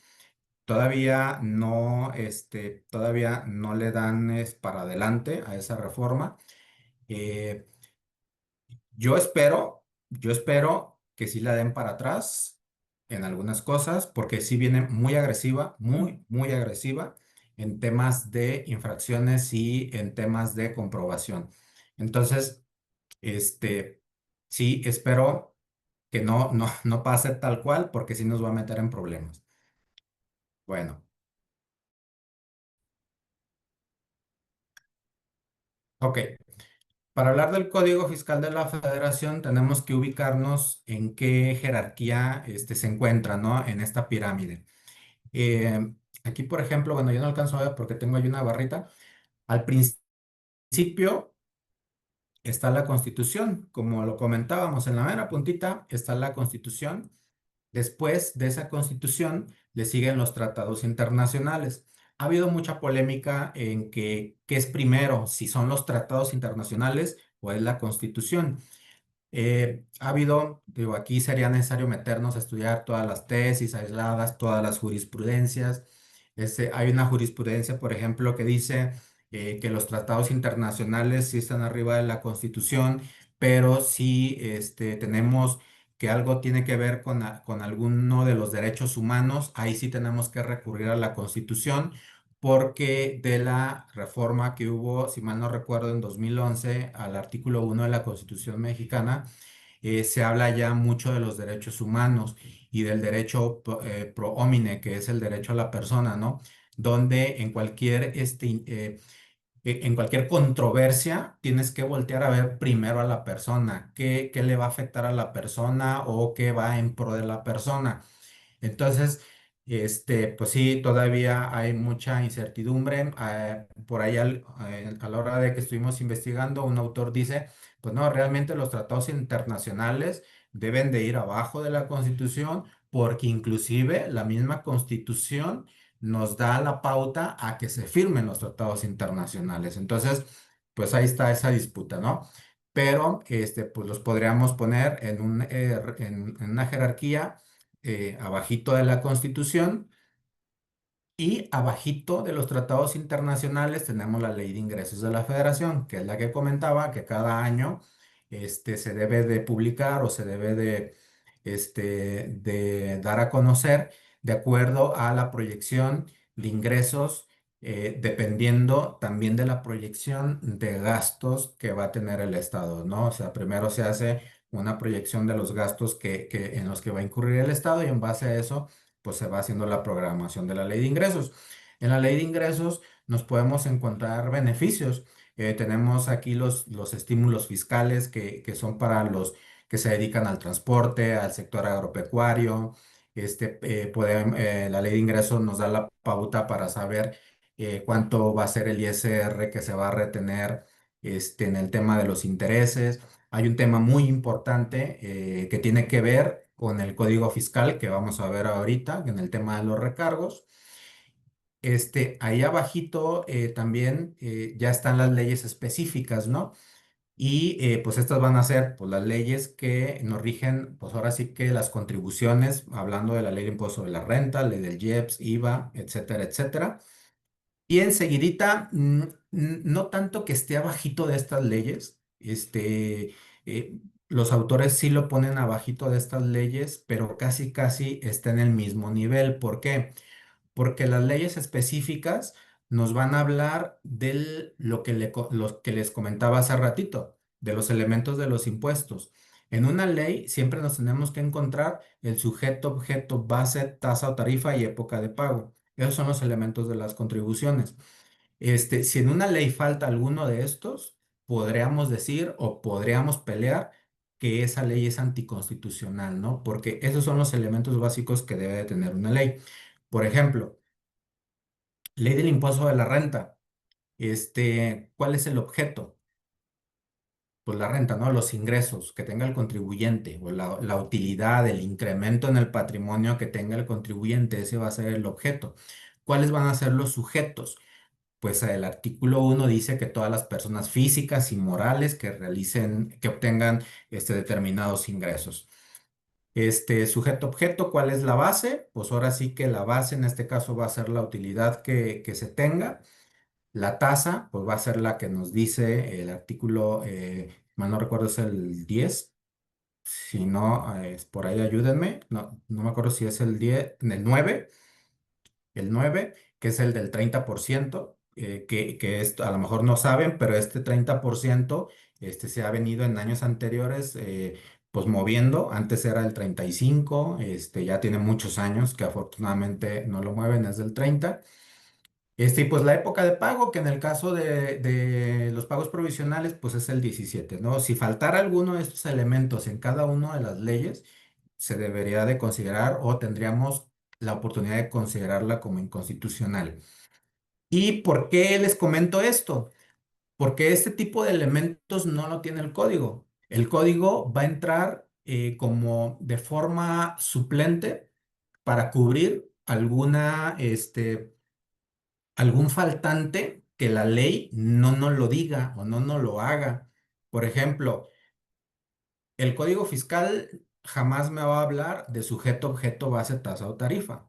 Todavía no le dan para adelante a esa reforma. Eh, yo espero que sí la den para atrás en algunas cosas, porque sí viene muy agresiva, muy, muy agresiva en temas de infracciones y en temas de comprobación. Entonces, este, sí, espero que no pase tal cual, porque sí nos va a meter en problemas. Bueno, ok. Para hablar del Código Fiscal de la Federación, tenemos que ubicarnos en qué jerarquía se encuentra, ¿no? En esta pirámide. Aquí, por ejemplo, bueno, yo no alcanzo a ver porque tengo ahí una barrita. Al principio está la Constitución, como lo comentábamos, en la mera puntita está la Constitución. Después de esa Constitución le siguen los tratados internacionales. Ha habido mucha polémica en qué es primero, si son los tratados internacionales o es la Constitución. Ha habido, digo, aquí sería necesario meternos a estudiar todas las tesis aisladas, todas las jurisprudencias. Hay una jurisprudencia, por ejemplo, que dice que los tratados internacionales sí están arriba de la Constitución, pero si tenemos que algo tiene que ver con alguno de los derechos humanos, ahí sí tenemos que recurrir a la Constitución, porque de la reforma que hubo, si mal no recuerdo, en 2011 al artículo 1 de la Constitución mexicana, se habla ya mucho de los derechos humanos y del derecho pro homine, que es el derecho a la persona, ¿no? Donde en cualquier controversia tienes que voltear a ver primero a la persona, qué le va a afectar a la persona o qué va en pro de la persona. Entonces, pues sí, todavía hay mucha incertidumbre. Por ahí a la hora de que estuvimos investigando, un autor dice, pues no, realmente los tratados internacionales deben de ir abajo de la Constitución, porque inclusive la misma Constitución nos da la pauta a que se firmen los tratados internacionales. Entonces, pues ahí está esa disputa, ¿no? Pero, pues los podríamos poner en una jerarquía abajito de la Constitución, y abajito de los tratados internacionales tenemos la Ley de Ingresos de la Federación, que es la que comentaba que cada año se debe de publicar o se debe de dar a conocer de acuerdo a la proyección de ingresos, dependiendo también de la proyección de gastos que va a tener el Estado, ¿no? O sea, primero se hace una proyección de los gastos en los que va a incurrir el Estado, y en base a eso pues se va haciendo la programación de la ley de ingresos. En la ley de ingresos nos podemos encontrar beneficios. Tenemos aquí los estímulos fiscales que son para los que se dedican al transporte, al sector agropecuario. La ley de ingresos nos da la pauta para saber cuánto va a ser el ISR que se va a retener en el tema de los intereses. Hay un tema muy importante que tiene que ver con el código fiscal que vamos a ver ahorita en el tema de los recargos. Ahí abajito también ya están las leyes específicas, ¿no? Y pues estas van a ser pues, las leyes que nos rigen, pues ahora sí que las contribuciones, hablando de la ley de impuesto sobre la renta, ley del IEPS, IVA, etcétera, etcétera. Y enseguidita, no tanto que esté abajito de estas leyes, los autores sí lo ponen abajito de estas leyes, pero casi, casi está en el mismo nivel. ¿Por qué? Porque las leyes específicas nos van a hablar de lo que les comentaba hace ratito, de los elementos de los impuestos. En una ley siempre nos tenemos que encontrar el sujeto, objeto, base, tasa o tarifa y época de pago. Esos son los elementos de las contribuciones. Si en una ley falta alguno de estos, podríamos decir o podríamos pelear que esa ley es anticonstitucional, ¿no? Porque esos son los elementos básicos que debe de tener una ley. Por ejemplo, ley del impuesto de la renta. ¿Cuál es el objeto? Pues la renta, ¿no? Los ingresos que tenga el contribuyente o la utilidad, el incremento en el patrimonio que tenga el contribuyente, ese va a ser el objeto. ¿Cuáles van a ser los sujetos? Pues el artículo 1 dice que todas las personas físicas y morales que realicen, que obtengan determinados ingresos. Sujeto objeto, ¿cuál es la base? Pues ahora sí que la base en este caso va a ser la utilidad que se tenga. La tasa, pues va a ser la que nos dice el artículo, mal no recuerdo, es el 10. Si no, por ahí ayúdenme. No, no me acuerdo si es el 10, el nueve, que es el del 30%, que esto a lo mejor no saben, pero este 30% se ha venido en años anteriores pues moviendo. Antes era el 35, ya tiene muchos años que afortunadamente no lo mueven, es del 30. Y pues la época de pago, que en el caso de los pagos provisionales, pues es el 17, ¿no? Si faltara alguno de estos elementos en cada una de las leyes, se debería de considerar o tendríamos la oportunidad de considerarla como inconstitucional. ¿Y por qué les comento esto? Porque este tipo de elementos no lo tiene el código. El código va a entrar como de forma suplente para cubrir algún faltante que la ley no nos lo diga o no nos lo haga. Por ejemplo, el código fiscal jamás me va a hablar de sujeto, objeto, base, tasa o tarifa.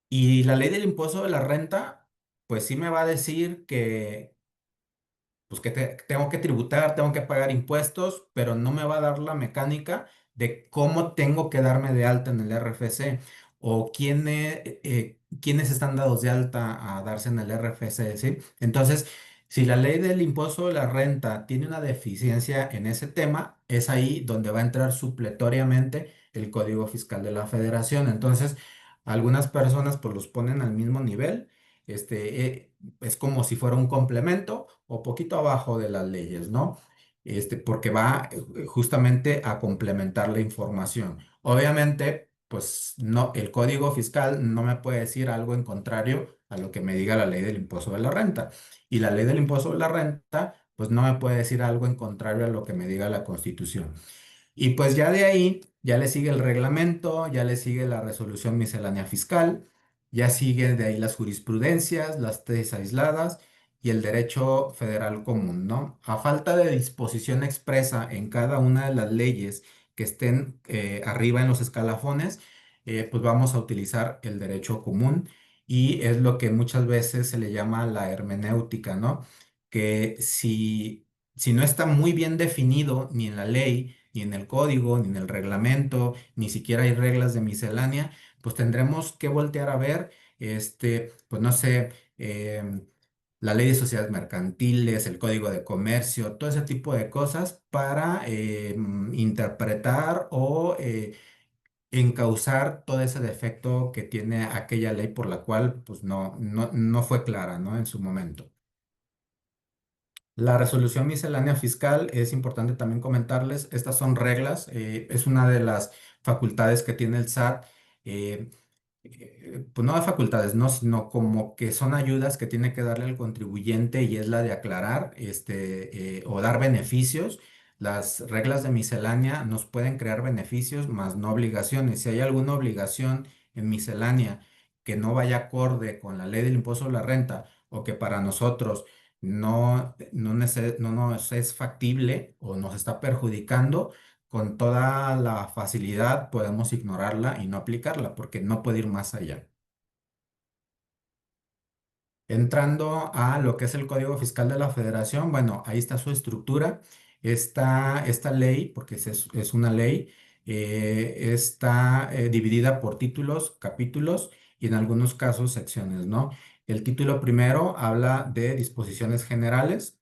Y la ley del impuesto de la renta, pues sí me va a decir que, pues tengo que tributar, tengo que pagar impuestos, pero no me va a dar la mecánica de cómo tengo que darme de alta en el RFC o quiénes están dados de alta a darse en el RFC, ¿sí? Entonces, si la ley del impuesto de la renta tiene una deficiencia en ese tema, es ahí donde va a entrar supletoriamente el Código Fiscal de la Federación. Entonces, algunas personas pues los ponen al mismo nivel. Es como si fuera un complemento o poquito abajo de las leyes, ¿no? Porque va justamente a complementar la información. Obviamente, pues no, el código fiscal no me puede decir algo en contrario a lo que me diga la ley del impuesto de la renta. Y la ley del impuesto de la renta, pues no me puede decir algo en contrario a lo que me diga la Constitución. Y pues ya de ahí, ya le sigue el reglamento, ya le sigue la resolución miscelánea fiscal, ya sigue de ahí las jurisprudencias, las tesis aisladas y el derecho federal común, ¿no? A falta de disposición expresa en cada una de las leyes que estén arriba en los escalafones, pues vamos a utilizar el derecho común y es lo que muchas veces se le llama la hermenéutica, ¿no? Que si no está muy bien definido ni en la ley, ni en el código, ni en el reglamento, ni siquiera hay reglas de miscelánea, pues tendremos que voltear a ver, pues no sé, la ley de sociedades mercantiles, el código de comercio, todo ese tipo de cosas para interpretar o encauzar todo ese defecto que tiene aquella ley por la cual pues no fue clara, ¿no? En su momento. La resolución miscelánea fiscal es importante también comentarles. Estas son reglas, es una de las facultades que tiene el SAT. eh, pues no de facultades, no, sino como que son ayudas que tiene que darle al contribuyente y es la de aclarar o dar beneficios. Las reglas de miscelánea nos pueden crear beneficios, más no obligaciones. Si hay alguna obligación en miscelánea que no vaya acorde con la ley del impuesto a la renta o que para nosotros no nos es factible o nos está perjudicando, con toda la facilidad podemos ignorarla y no aplicarla porque no puede ir más allá. Entrando a lo que es el Código Fiscal de la Federación, bueno, ahí está su estructura. Esta ley, porque es una ley, está dividida por títulos, capítulos y en algunos casos secciones, ¿no? El título primero habla de disposiciones generales.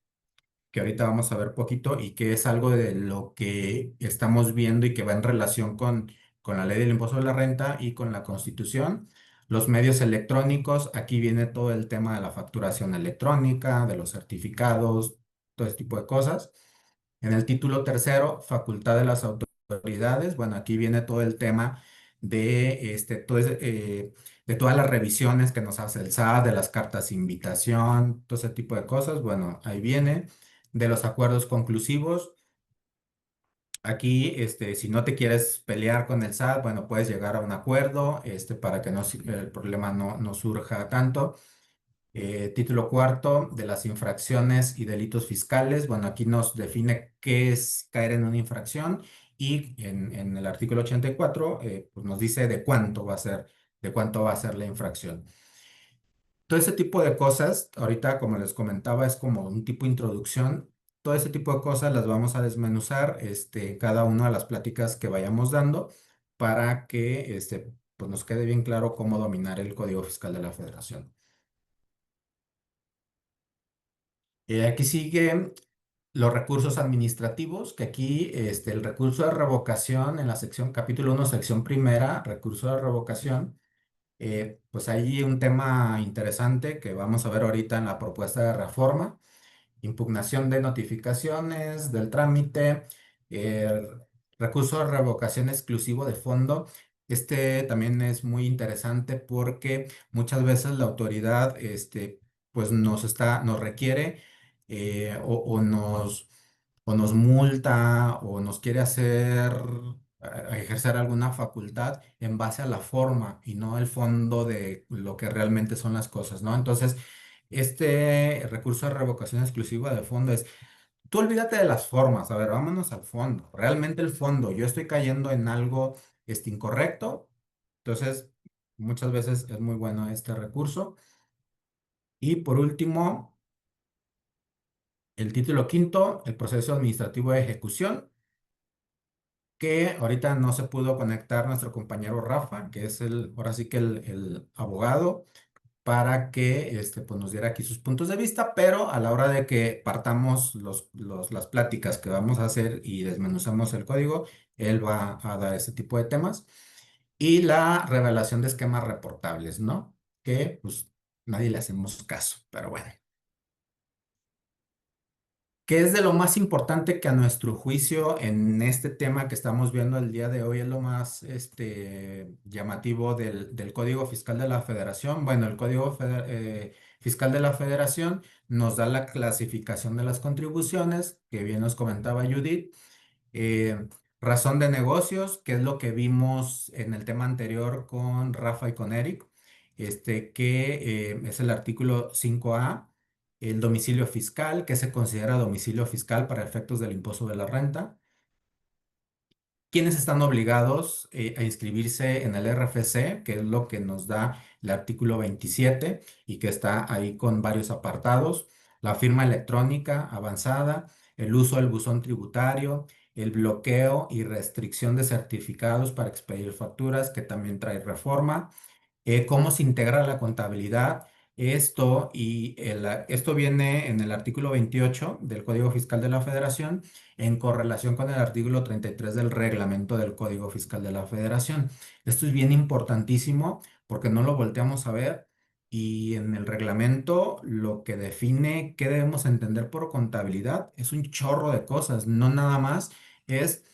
que ahorita vamos a ver poquito y que es algo de lo que estamos viendo y que va en relación con la ley del impuesto de la renta y con la Constitución. Los medios electrónicos, aquí viene todo el tema de la facturación electrónica, de los certificados, todo ese tipo de cosas. En el título tercero, facultad de las autoridades, bueno, aquí viene todo el tema de, de todas las revisiones que nos hace el SAT, de las cartas de invitación, todo ese tipo de cosas, bueno, ahí viene de los acuerdos conclusivos. Aquí, si no te quieres pelear con el SAT, bueno, puedes llegar a un acuerdo, para que el problema no surja tanto. Título cuarto de las infracciones y delitos fiscales. Bueno, aquí nos define qué es caer en una infracción y en el artículo 84, pues nos dice de cuánto va a ser la infracción. Todo ese tipo de cosas, ahorita como les comentaba, es como un tipo de introducción. Todo ese tipo de cosas las vamos a desmenuzar, cada una de las pláticas que vayamos dando para que, pues nos quede bien claro cómo dominar el Código Fiscal de la Federación. Aquí siguen los recursos administrativos, que aquí, el recurso de revocación en la sección capítulo 1, sección primera, recurso de revocación. Pues hay un tema interesante que vamos a ver ahorita en la propuesta de reforma: impugnación de notificaciones del trámite, eh, recurso de revocación exclusivo de fondo. Este también es muy interesante porque muchas veces la autoridad, pues nos requiere, o nos multa o nos quiere ejercer alguna facultad en base a la forma y no el fondo de lo que realmente son las cosas, ¿no? Entonces, este recurso de revocación exclusiva de fondo es, tú olvídate de las formas, a ver, vámonos al fondo. Realmente el fondo, yo estoy cayendo en algo, incorrecto. Entonces, muchas veces es muy bueno este recurso. Y por último, el título quinto, el proceso administrativo de ejecución, que ahorita no se pudo conectar nuestro compañero Rafa, que es ahora sí que el abogado, para que, pues nos diera aquí sus puntos de vista, pero a la hora de que partamos las pláticas que vamos a hacer y desmenuzamos el código, él va a dar ese tipo de temas. Y la revelación de esquemas reportables, ¿no? Que pues nadie le hacemos caso, pero bueno. ¿Qué es de lo más importante que a nuestro juicio en este tema que estamos viendo el día de hoy es lo más, llamativo del Código Fiscal de la Federación? Bueno, el Fiscal de la Federación nos da la clasificación de las contribuciones, que bien nos comentaba Judith. eh, Razón de negocios, que es lo que vimos en el tema anterior con Rafa y con Eric, que es el artículo 5A. El domicilio fiscal, que se considera domicilio fiscal para efectos del impuesto de la renta. ¿Quiénes están obligados, a inscribirse en el RFC? Que es lo que nos da el artículo 27 y que está ahí con varios apartados. La firma electrónica avanzada, el uso del buzón tributario, el bloqueo y restricción de certificados para expedir facturas, que también trae reforma. ¿Cómo se integra la contabilidad? Esto viene en el artículo 28 del Código Fiscal de la Federación, en correlación con el artículo 33 del reglamento del Código Fiscal de la Federación. Esto es bien importantísimo porque no lo volteamos a ver, y en el reglamento lo que define qué debemos entender por contabilidad es un chorro de cosas, no nada más es: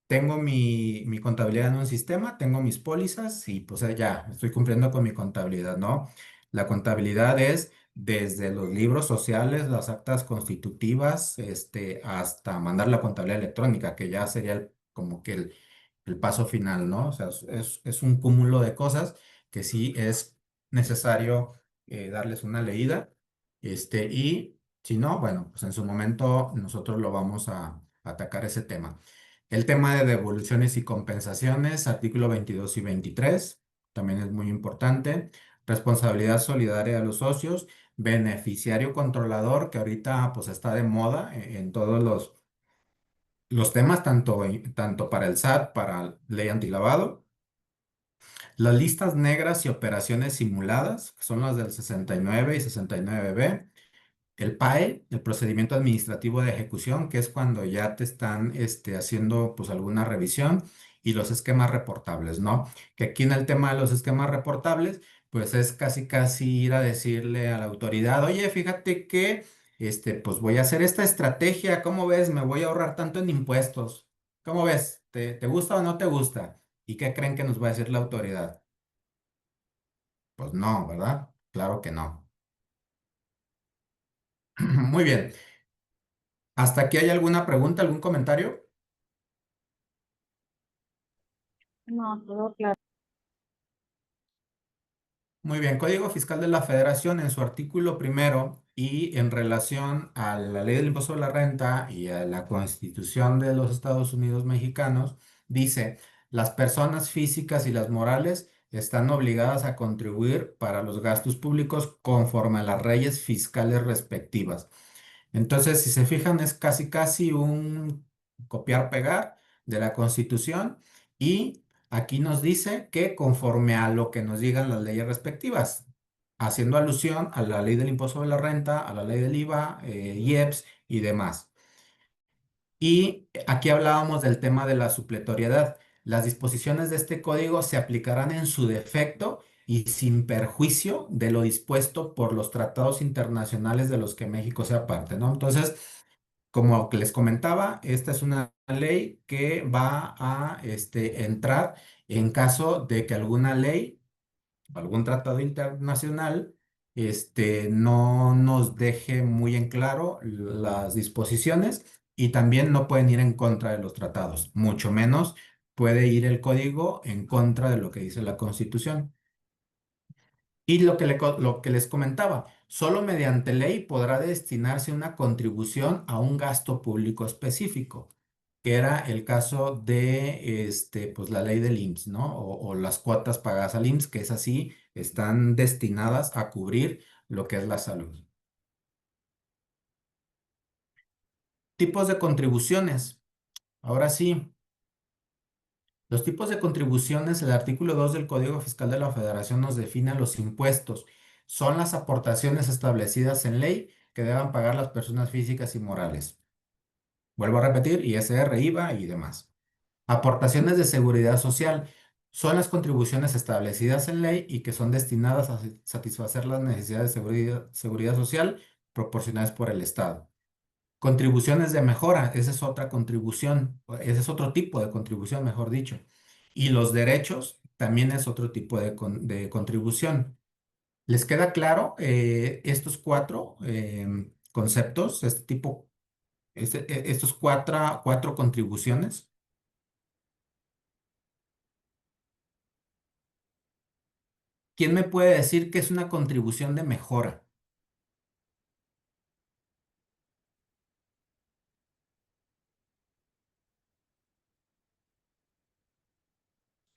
tengo mi contabilidad en un sistema, tengo mis pólizas y pues ya estoy cumpliendo con mi contabilidad, ¿no? La contabilidad es desde los libros sociales, las actas constitutivas, hasta mandar la contabilidad electrónica, que ya sería como que el paso final, ¿no? O sea, es un cúmulo de cosas que sí es necesario, darles una leída. Y si no, bueno, pues en su momento nosotros lo vamos a atacar ese tema. El tema de devoluciones y compensaciones, artículo 22 y 23, también es muy importante. Responsabilidad solidaria de los socios, beneficiario controlador, que ahorita pues está de moda en todos los temas, tanto para el SAT, para ley antilavado. Las listas negras y operaciones simuladas, que son las del 69 y 69B. el PAE, el procedimiento administrativo de ejecución, que es cuando ya te están haciendo pues alguna revisión, y los esquemas reportables, ¿no? Que aquí en el tema de los esquemas reportables, pues es casi casi ir a decirle a la autoridad, oye, fíjate que pues voy a hacer esta estrategia, ¿cómo ves? Me voy a ahorrar tanto en impuestos. ¿Cómo ves? ¿Te gusta o no te gusta? ¿Y qué creen que nos va a decir la autoridad? Pues no, ¿verdad? Claro que no. Muy bien. ¿Hasta aquí hay alguna pregunta, algún comentario? No, todo claro. Muy bien, Código Fiscal de la Federación en su artículo primero y en relación a la Ley del Impuesto a la Renta y a la Constitución de los Estados Unidos mexicanos, dice, las personas físicas y las morales están obligadas a contribuir para los gastos públicos conforme a las leyes fiscales respectivas. Entonces, si se fijan, es casi casi un copiar-pegar de la Constitución, y aquí nos dice que conforme a lo que nos digan las leyes respectivas, haciendo alusión a la ley del impuesto sobre la renta, a la ley del IVA, IEPS y demás. Y aquí hablábamos del tema de la supletoriedad. Las disposiciones de este código se aplicarán en su defecto y sin perjuicio de lo dispuesto por los tratados internacionales de los que México sea parte, ¿no? Entonces, como que les comentaba, esta es una ley que va a entrar en caso de que alguna ley, algún tratado internacional, no nos deje muy en claro las disposiciones, y también no pueden ir en contra de los tratados, mucho menos puede ir el código en contra de lo que dice la Constitución. Y lo que les comentaba, solo mediante ley podrá destinarse una contribución a un gasto público específico, que era el caso de pues, la ley del IMSS, ¿no? O las cuotas pagadas al IMSS, que es así, están destinadas a cubrir lo que es la salud. Tipos de contribuciones. Ahora sí. Los tipos de contribuciones, el artículo 2 del Código Fiscal de la Federación nos define los impuestos. Son las aportaciones establecidas en ley que deban pagar las personas físicas y morales. Vuelvo a repetir, ISR, IVA y demás. Aportaciones de seguridad social son las contribuciones establecidas en ley y que son destinadas a satisfacer las necesidades de seguridad social proporcionadas por el Estado. Contribuciones de mejora, esa es otra contribución, ese es otro tipo de contribución, mejor dicho. Y los derechos también es otro tipo de contribución. ¿Les queda claro estos cuatro conceptos, estos cuatro contribuciones? ¿Quién me puede decir qué es una contribución de mejora?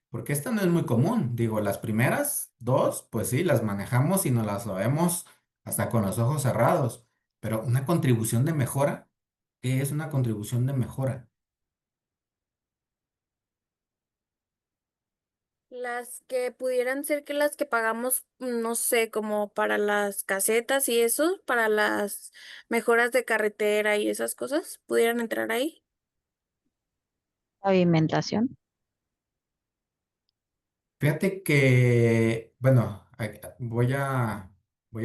Porque esta no es muy común. Digo, las primeras dos, pues sí, las manejamos y nos las sabemos hasta con los ojos cerrados. Pero una contribución de mejora, ¿qué es una contribución de mejora? Las que pudieran ser que las que pagamos, no sé, como para las casetas y eso, para las mejoras de carretera y esas cosas, pudieran entrar ahí. Pavimentación. Fíjate que, bueno, voy a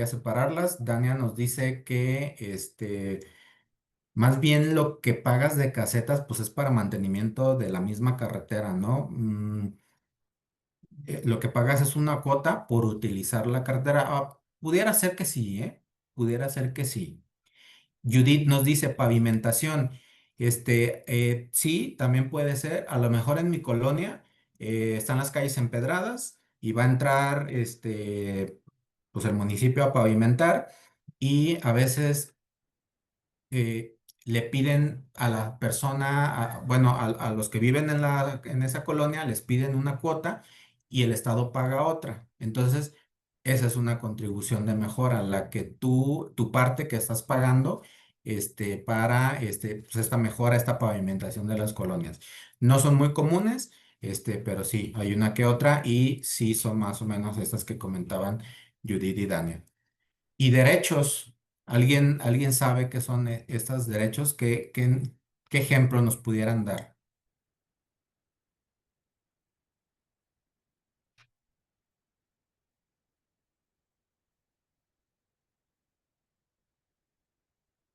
separarlas. Dania nos dice que más bien lo que pagas de casetas, pues es para mantenimiento de la misma carretera, ¿no? Lo que pagas es una cuota por utilizar la carretera. Pudiera ser que sí, ¿eh? Pudiera ser que sí. Judith nos dice pavimentación. Sí, también puede ser. A lo mejor en mi colonia están las calles empedradas y va a entrar pues el municipio a pavimentar, y a veces le piden a la persona, bueno, a los que viven en esa colonia, les piden una cuota y el Estado paga otra. Entonces, esa es una contribución de mejora, la que tu parte que estás pagando, para pues esta mejora, esta pavimentación de las colonias. No son muy comunes, pero sí, hay una que otra, y sí son más o menos estas que comentaban Judith y Daniel. Y derechos. ¿Alguien sabe qué son estos derechos? ¿Qué ejemplo nos pudieran dar?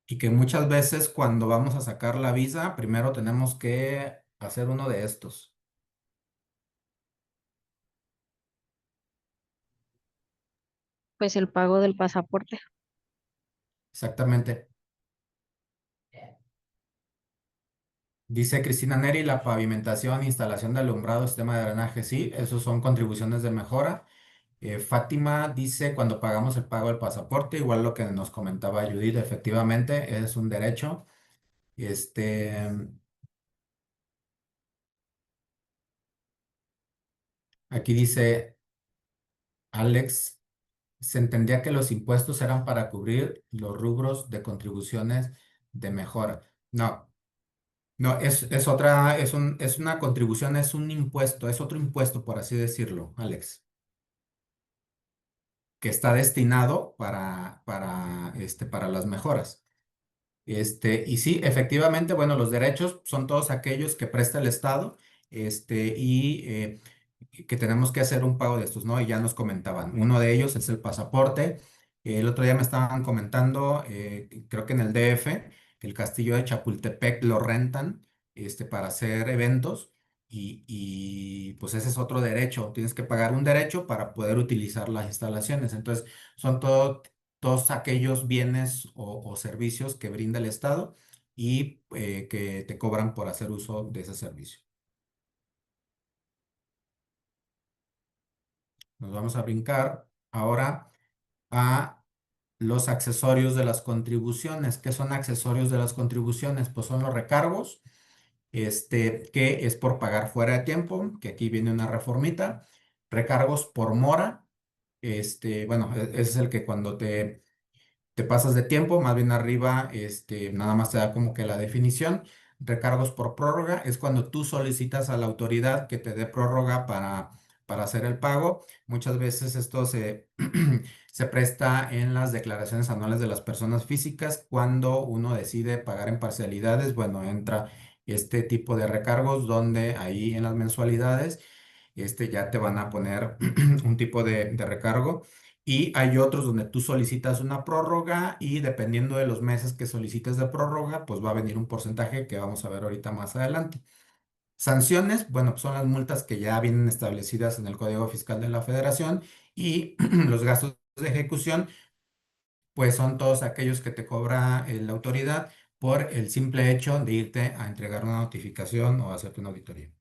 Y que muchas veces cuando vamos a sacar la visa, primero tenemos que hacer uno de estos. Pues el pago del pasaporte. Exactamente. Dice Cristina Neri, la pavimentación, instalación de alumbrado, sistema de drenaje, sí, esos son contribuciones de mejora. Fátima dice, cuando pagamos el pago del pasaporte, igual lo que nos comentaba Judith, efectivamente, es un derecho. Este, aquí dice Alex, se entendía que los impuestos eran para cubrir los rubros de contribuciones de mejora. No, no, es una contribución, es un impuesto, es otro impuesto, por así decirlo, Alex, que está destinado para las mejoras. Y sí, efectivamente, bueno, los derechos son todos aquellos que presta el Estado, y que tenemos que hacer un pago de estos, ¿no? Y ya nos comentaban, uno de ellos es el pasaporte. El otro día me estaban comentando, creo que en el DF, el castillo de Chapultepec lo rentan, para hacer eventos, pues ese es otro derecho, tienes que pagar un derecho para poder utilizar las instalaciones. Entonces, son todos aquellos bienes o servicios que brinda el Estado y que te cobran por hacer uso de ese servicio. Nos vamos a brincar ahora a los accesorios de las contribuciones. ¿Qué son accesorios de las contribuciones? Pues son los recargos, que es por pagar fuera de tiempo, que aquí viene una reformita. Recargos por mora, bueno, ese es el que cuando te pasas de tiempo, más bien arriba, nada más te da como que la definición. Recargos por prórroga es cuando tú solicitas a la autoridad que te dé prórroga para hacer el pago. Muchas veces esto se presta en las declaraciones anuales de las personas físicas. Cuando uno decide pagar en parcialidades, bueno, entra este tipo de recargos donde ahí en las mensualidades, ya te van a poner un tipo de recargo. Y hay otros donde tú solicitas una prórroga y dependiendo de los meses que solicites de prórroga, pues va a venir un porcentaje que vamos a ver ahorita más adelante. Sanciones, bueno, pues son las multas que ya vienen establecidas en el Código Fiscal de la Federación, y los gastos de ejecución, pues son todos aquellos que te cobra la autoridad por el simple hecho de irte a entregar una notificación o hacerte una auditoría.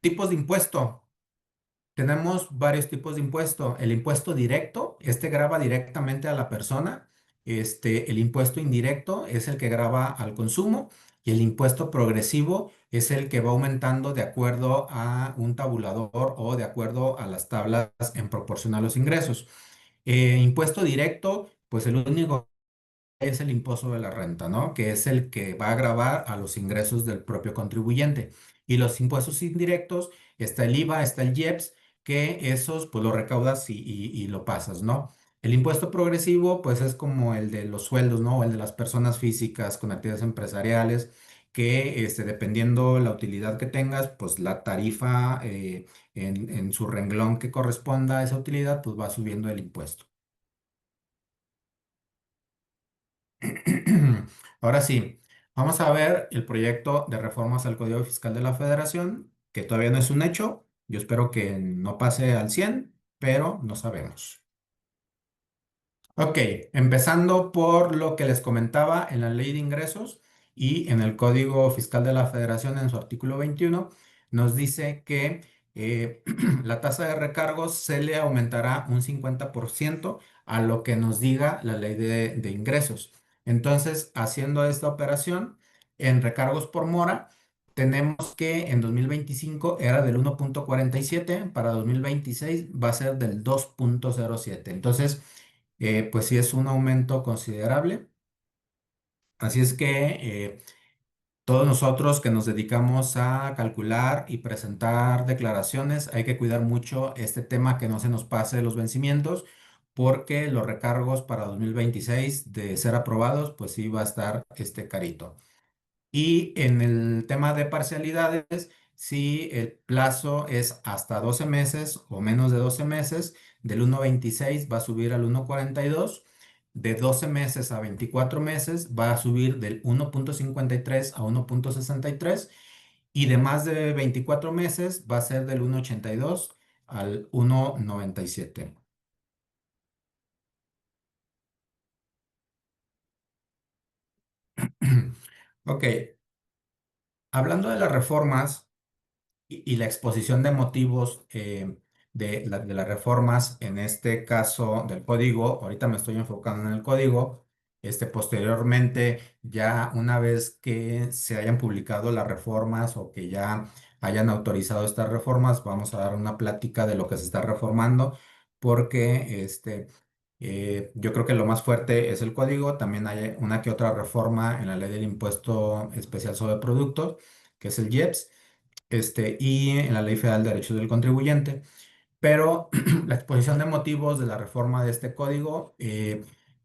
Tipos de impuesto. Tenemos varios tipos de impuesto. El impuesto directo, grava directamente a la persona. El impuesto indirecto es el que grava al consumo, y el impuesto progresivo es el que va aumentando de acuerdo a un tabulador o de acuerdo a las tablas en proporción a los ingresos. Impuesto directo, pues el único es el impuesto de la renta, ¿no? Que es el que va a gravar a los ingresos del propio contribuyente. Y los impuestos indirectos, está el IVA, está el IEPS, que esos pues lo recaudas y lo pasas, ¿no? El impuesto progresivo, pues es como el de los sueldos, ¿no? O el de las personas físicas con actividades empresariales, que dependiendo la utilidad que tengas, pues la tarifa, en su renglón que corresponda a esa utilidad, pues va subiendo el impuesto. Ahora sí, vamos a ver el proyecto de reformas al Código Fiscal de la Federación, que todavía no es un hecho. Yo espero que no pase al 100, pero no sabemos. Ok, empezando por lo que les comentaba en la Ley de Ingresos y en el Código Fiscal de la Federación en su artículo 21, nos dice que la tasa de recargos se le aumentará un 50% a lo que nos diga la Ley de Ingresos. Entonces, haciendo esta operación en recargos por mora, tenemos que en 2025 era del 1,47, para 2026 va a ser del 2,07. Entonces, pues sí es un aumento considerable. Así es que Todos nosotros que nos dedicamos a calcular y presentar declaraciones, hay que cuidar mucho este tema que no se nos pase los vencimientos, porque los recargos para 2026 de ser aprobados, pues sí va a estar carito. Y en el tema de parcialidades, si el plazo es hasta 12 meses o menos de 12 meses, del 1,26 va a subir al 1,42. De 12 meses a 24 meses va a subir del 1,53 a 1,63. Y de más de 24 meses va a ser del 1,82 al 1,97. Ok, hablando de las reformas y la exposición de motivos de las reformas, en este caso del código, ahorita me estoy enfocando en el código, posteriormente, ya una vez que se hayan publicado las reformas o que ya hayan autorizado estas reformas, vamos a dar una plática de lo que se está reformando, porque yo creo que lo más fuerte es el código. También hay una que otra reforma en la ley del impuesto especial sobre productos, que es el IEPS, y en la Ley Federal de Derechos del Contribuyente. Pero la exposición de motivos de la reforma de este código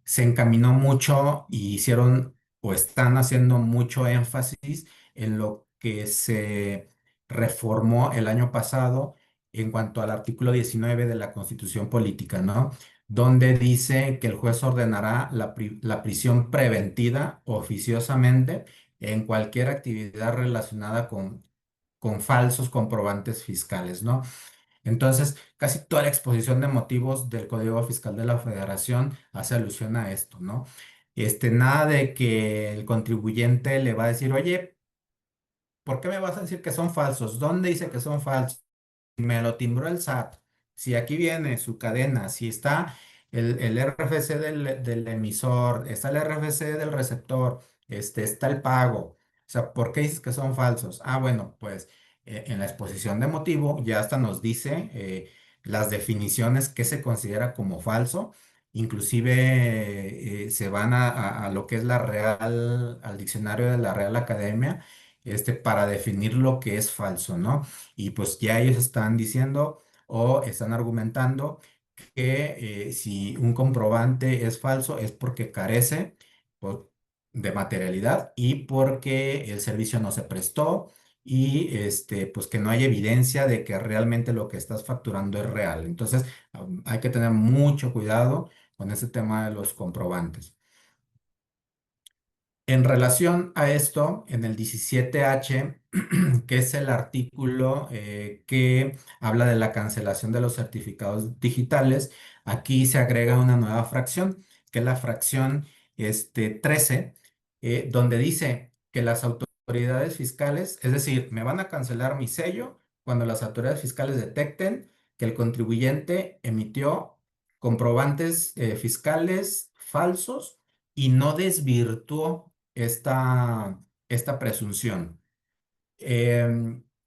se encaminó mucho y hicieron o están haciendo mucho énfasis en lo que se reformó el año pasado en cuanto al artículo 19 de la Constitución Política, ¿no? Donde dice que el juez ordenará la prisión preventiva oficiosamente en cualquier actividad relacionada con falsos comprobantes fiscales, ¿no? Entonces, casi toda la exposición de motivos del Código Fiscal de la Federación hace alusión a esto, ¿no? Nada de que el contribuyente le va a decir, oye, ¿por qué me vas a decir que son falsos? ¿Dónde dice que son falsos? Me lo timbró el SAT, si aquí viene su cadena, si está el RFC del emisor, está el RFC del receptor, está el pago. O sea, ¿por qué dices que son falsos? Ah, bueno, pues en la exposición de motivo ya hasta nos dice las definiciones que se considera como falso. Inclusive se van a lo que es la Real, al diccionario de la Real Academia, para definir lo que es falso, ¿no? Y pues ya ellos están diciendo o están argumentando que si un comprobante es falso es porque carece pues, de materialidad y porque el servicio no se prestó y pues que no hay evidencia de que realmente lo que estás facturando es real. Entonces, hay que tener mucho cuidado con ese tema de los comprobantes. En relación a esto, en el 17H, que es el artículo que habla de la cancelación de los certificados digitales, aquí se agrega una nueva fracción, que es la fracción 13, donde dice que las autoridades fiscales, es decir, me van a cancelar mi sello cuando las autoridades fiscales detecten que el contribuyente emitió comprobantes fiscales falsos y no desvirtuó esta presunción.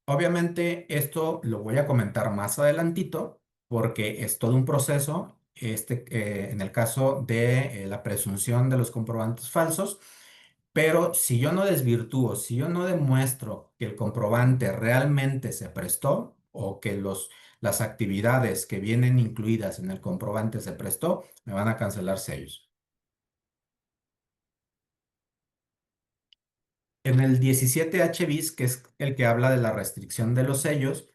Obviamente esto lo voy a comentar más adelantito porque es todo un proceso, en el caso de la presunción de los comprobantes falsos, pero si yo no desvirtúo, si yo no demuestro que el comprobante realmente se prestó o que las actividades que vienen incluidas en el comprobante se prestó, me van a cancelar sellos. En el 17H bis, que es el que habla de la restricción de los sellos,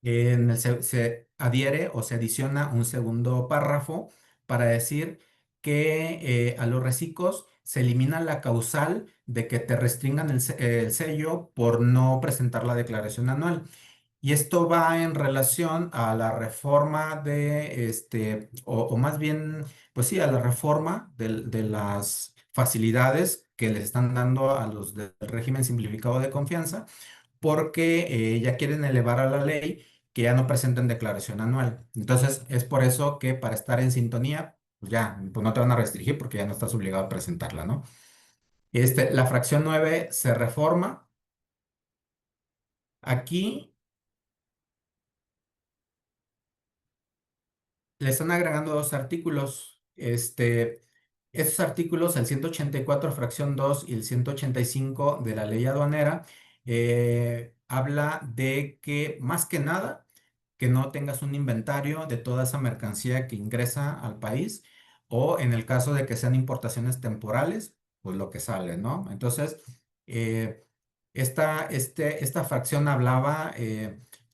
se adhiere o se adiciona un segundo párrafo para decir que a los reciclos se elimina la causal de que te restringan el sello por no presentar la declaración anual. Y esto va en relación a la reforma o más bien, pues sí, a la reforma de las facilidades que les están dando a los del régimen simplificado de confianza, porque ya quieren elevar a la ley que ya no presenten declaración anual. Entonces, es por eso que para estar en sintonía, pues ya, pues no te van a restringir porque ya no estás obligado a presentarla, ¿no? La fracción 9 se reforma. Aquí le están agregando dos artículos. Esos artículos, el 184 fracción 2 y el 185 de la ley aduanera, habla de que más que nada, que no tengas un inventario de toda esa mercancía que ingresa al país o en el caso de que sean importaciones temporales, pues lo que sale, ¿no? Entonces, eh, esta fracción hablaba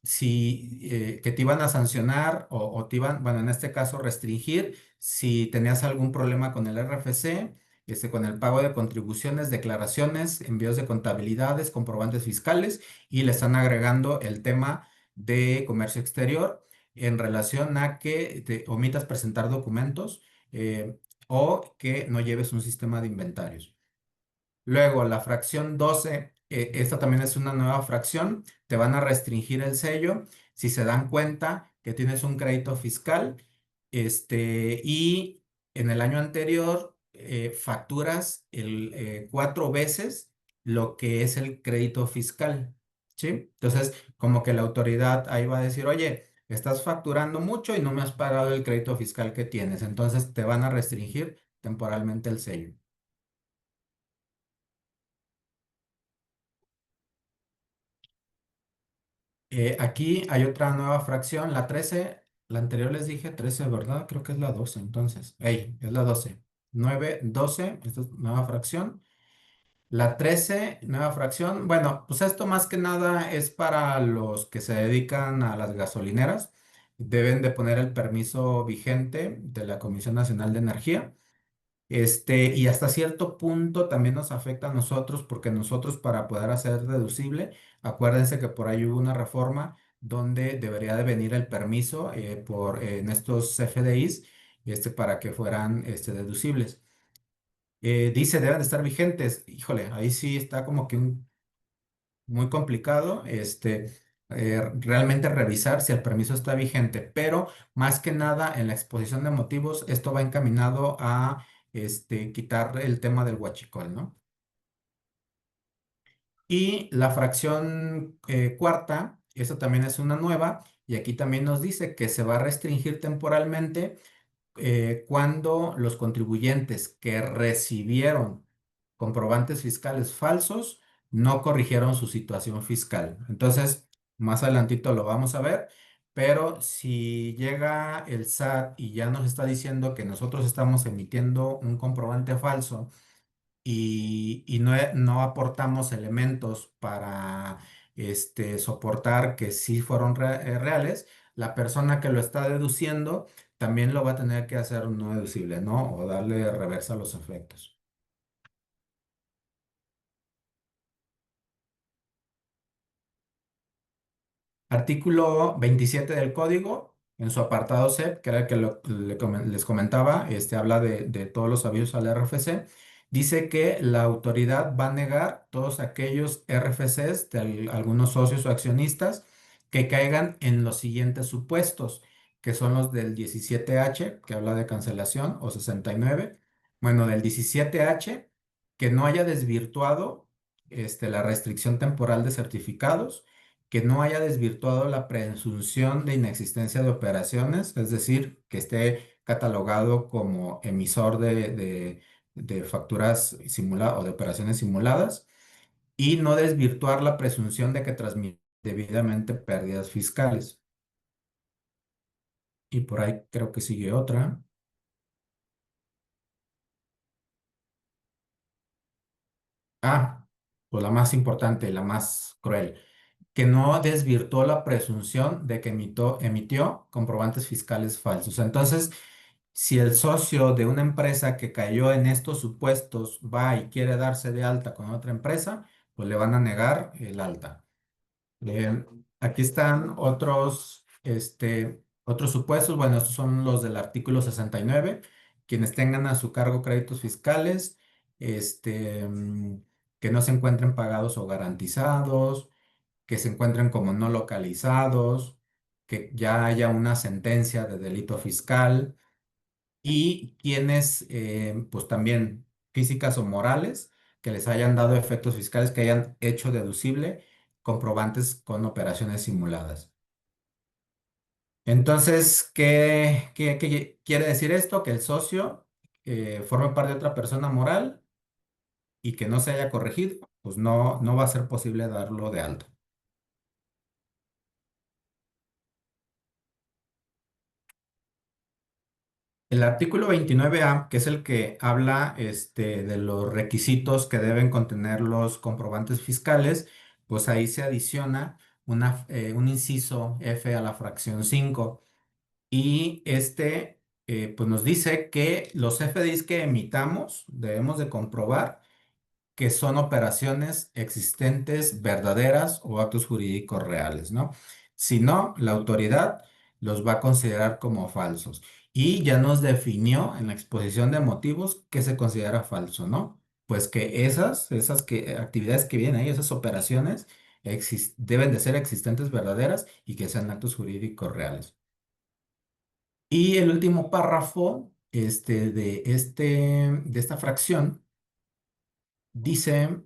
si que te iban a sancionar o te iban, bueno, en este caso restringir si tenías algún problema con el RFC, con el pago de contribuciones, declaraciones, envíos de contabilidades, comprobantes fiscales y le están agregando el tema de comercio exterior en relación a que te omitas presentar documentos o que no lleves un sistema de inventarios. Luego, la fracción 12, esta también es una nueva fracción, te van a restringir el sello si se dan cuenta que tienes un crédito fiscal, y en el año anterior facturas 4 veces lo que es el crédito fiscal, ¿sí? Entonces, como que la autoridad ahí va a decir, oye, estás facturando mucho y no me has pagado el crédito fiscal que tienes, entonces te van a restringir temporalmente el sello. Aquí hay otra nueva fracción, la 13. La anterior les dije 13, ¿verdad? Creo que es la 12, entonces. Ey, es la 12. 9, 12, esta es nueva fracción. La 13, nueva fracción. Bueno, pues esto más que nada es para los que se dedican a las gasolineras. Deben de poner el permiso vigente de la Comisión Nacional de Energía. Y hasta cierto punto también nos afecta a nosotros porque nosotros para poder hacer deducible, acuérdense que por ahí hubo una reforma donde debería de venir el permiso en estos CFDIs para que fueran deducibles. Dice deben de estar vigentes. Híjole, ahí sí está como que muy complicado realmente revisar si el permiso está vigente, pero más que nada en la exposición de motivos, esto va encaminado a quitar el tema del huachicol, ¿no? Y la fracción cuarta, esa también es una nueva, y aquí también nos dice que se va a restringir temporalmente cuando los contribuyentes que recibieron comprobantes fiscales falsos no corrigieron su situación fiscal. Entonces, más adelantito lo vamos a ver, pero si llega el SAT y ya nos está diciendo que nosotros estamos emitiendo un comprobante falso y no aportamos elementos para soportar que sí fueron reales, la persona que lo está deduciendo también lo va a tener que hacer no deducible, ¿no? O darle reversa a los efectos. Artículo 27 del código, en su apartado C, que era el que les comentaba, habla de todos los avisos al RFC. Dice que la autoridad va a negar todos aquellos RFCs de algunos socios o accionistas que caigan en los siguientes supuestos, que son los del 17H, que habla de cancelación, o 69. Bueno, del 17H, que no haya desvirtuado la restricción temporal de certificados, que no haya desvirtuado la presunción de inexistencia de operaciones, es decir, que esté catalogado como emisor de facturas simuladas o de operaciones simuladas, y no desvirtuar la presunción de que transmite debidamente pérdidas fiscales. Y por ahí creo que sigue otra. Ah, pues la más importante, la más cruel, que no desvirtuó la presunción de que emitió comprobantes fiscales falsos. Entonces, si el socio de una empresa que cayó en estos supuestos va y quiere darse de alta con otra empresa, pues le van a negar el alta. Eh, Aquí están otros supuestos. Bueno, estos son los del artículo 69. Quienes tengan a su cargo créditos fiscales, que no se encuentren pagados o garantizados, que se encuentren como no localizados, que ya haya una sentencia de delito fiscal y quienes, pues también físicas o morales, que les hayan dado efectos fiscales, que hayan hecho deducible comprobantes con operaciones simuladas. Entonces, ¿qué quiere decir esto? Que el socio forme parte de otra persona moral y que no se haya corregido, pues no va a ser posible darlo de alta. El artículo 29A, que es el que habla de los requisitos que deben contener los comprobantes fiscales, pues ahí se adiciona un inciso F a la fracción 5 y pues nos dice que los FDIs que emitamos debemos de comprobar que son operaciones existentes, verdaderas o actos jurídicos reales, ¿no? Si no, la autoridad los va a considerar como falsos. Y ya nos definió en la exposición de motivos qué se considera falso, ¿no? Pues que actividades que vienen ahí, esas operaciones, deben de ser existentes, verdaderas y que sean actos jurídicos reales. Y el último párrafo de esta fracción dice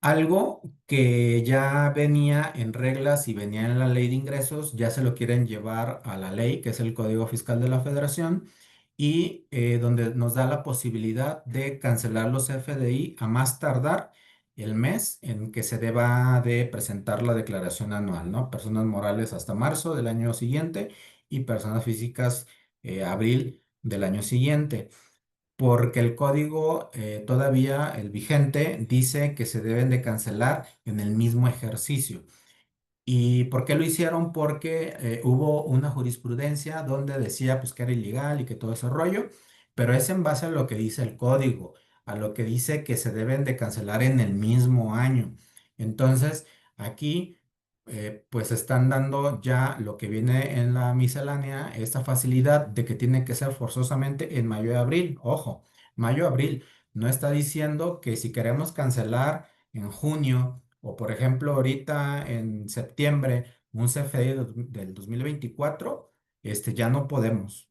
algo que ya venía en reglas y venía en la ley de ingresos, ya se lo quieren llevar a la ley, que es el Código Fiscal de la Federación, y donde nos da la posibilidad de cancelar los FDI a más tardar el mes en que se deba de presentar la declaración anual, ¿no? Personas morales hasta marzo del año siguiente y personas físicas abril del año siguiente porque el código todavía, el vigente, dice que se deben de cancelar en el mismo ejercicio. ¿Y por qué lo hicieron? Porque hubo una jurisprudencia donde decía pues que era ilegal y que todo ese rollo, pero es en base a lo que dice el código, a lo que dice que se deben de cancelar en el mismo año. Entonces, aquí pues están dando ya lo que viene en la miscelánea, esta facilidad de que tiene que ser forzosamente en mayo y abril. Ojo, mayo-abril no está diciendo que si queremos cancelar en junio o por ejemplo ahorita en septiembre un CFDI del 2024, ya no podemos.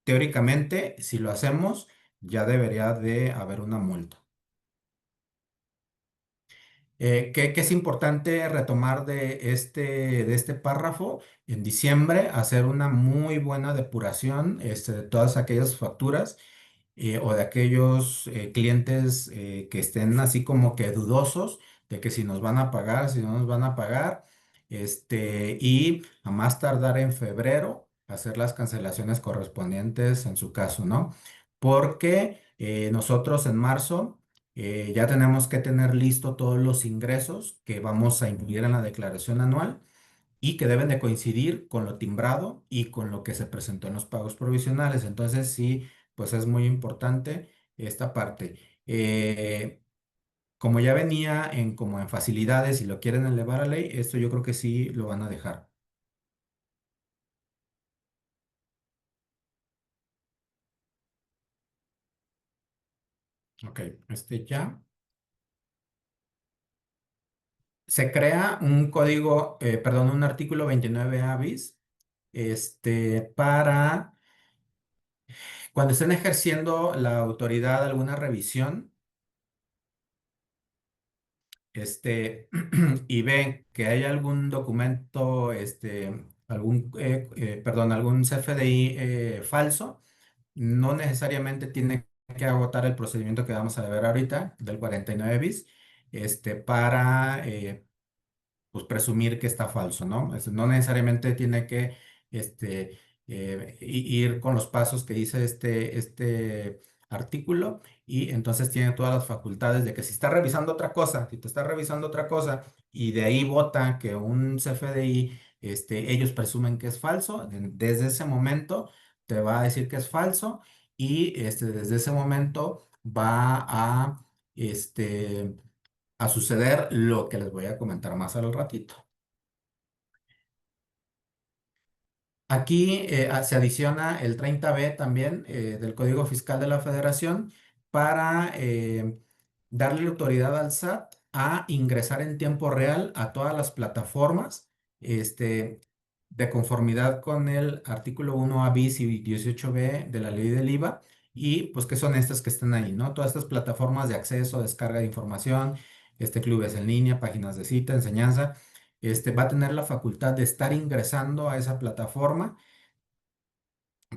Teóricamente, si lo hacemos, ya debería de haber una multa. ¿Qué es importante retomar de este párrafo? En diciembre, hacer una muy buena depuración de todas aquellas facturas o de aquellos clientes que estén así como que dudosos de que si nos van a pagar, si no nos van a pagar, y a más tardar en febrero hacer las cancelaciones correspondientes en su caso, ¿no? Porque nosotros en marzo ya tenemos que tener listo todos los ingresos que vamos a incluir en la declaración anual y que deben de coincidir con lo timbrado y con lo que se presentó en los pagos provisionales. Entonces, sí, pues es muy importante esta parte. Como ya venía como en facilidades y lo quieren elevar a ley, esto yo creo que sí lo van a dejar. Ok, ya. Se crea un código, perdón, un artículo 29A bis, para cuando estén ejerciendo la autoridad alguna revisión, y ven que hay algún documento, perdón, algún CFDI falso, no necesariamente tiene que agotar el procedimiento que vamos a ver ahorita del 49 bis, para pues presumir que está falso, ¿no? No necesariamente tiene que ir con los pasos que dice este artículo y entonces tiene todas las facultades de que si está revisando otra cosa, si te está revisando otra cosa y de ahí vota que un CFDI, ellos presumen que es falso, desde ese momento te va a decir que es falso y desde ese momento va a suceder lo que les voy a comentar más al ratito. Aquí se adiciona el 30B también del Código Fiscal de la Federación para darle autoridad al SAT a ingresar en tiempo real a todas las plataformas de conformidad con el artículo 1A bis y 18B de la ley del IVA y pues que son estas que están ahí, ¿no? Todas estas plataformas de acceso, descarga de información, clubes en línea, páginas de cita, enseñanza va a tener la facultad de estar ingresando a esa plataforma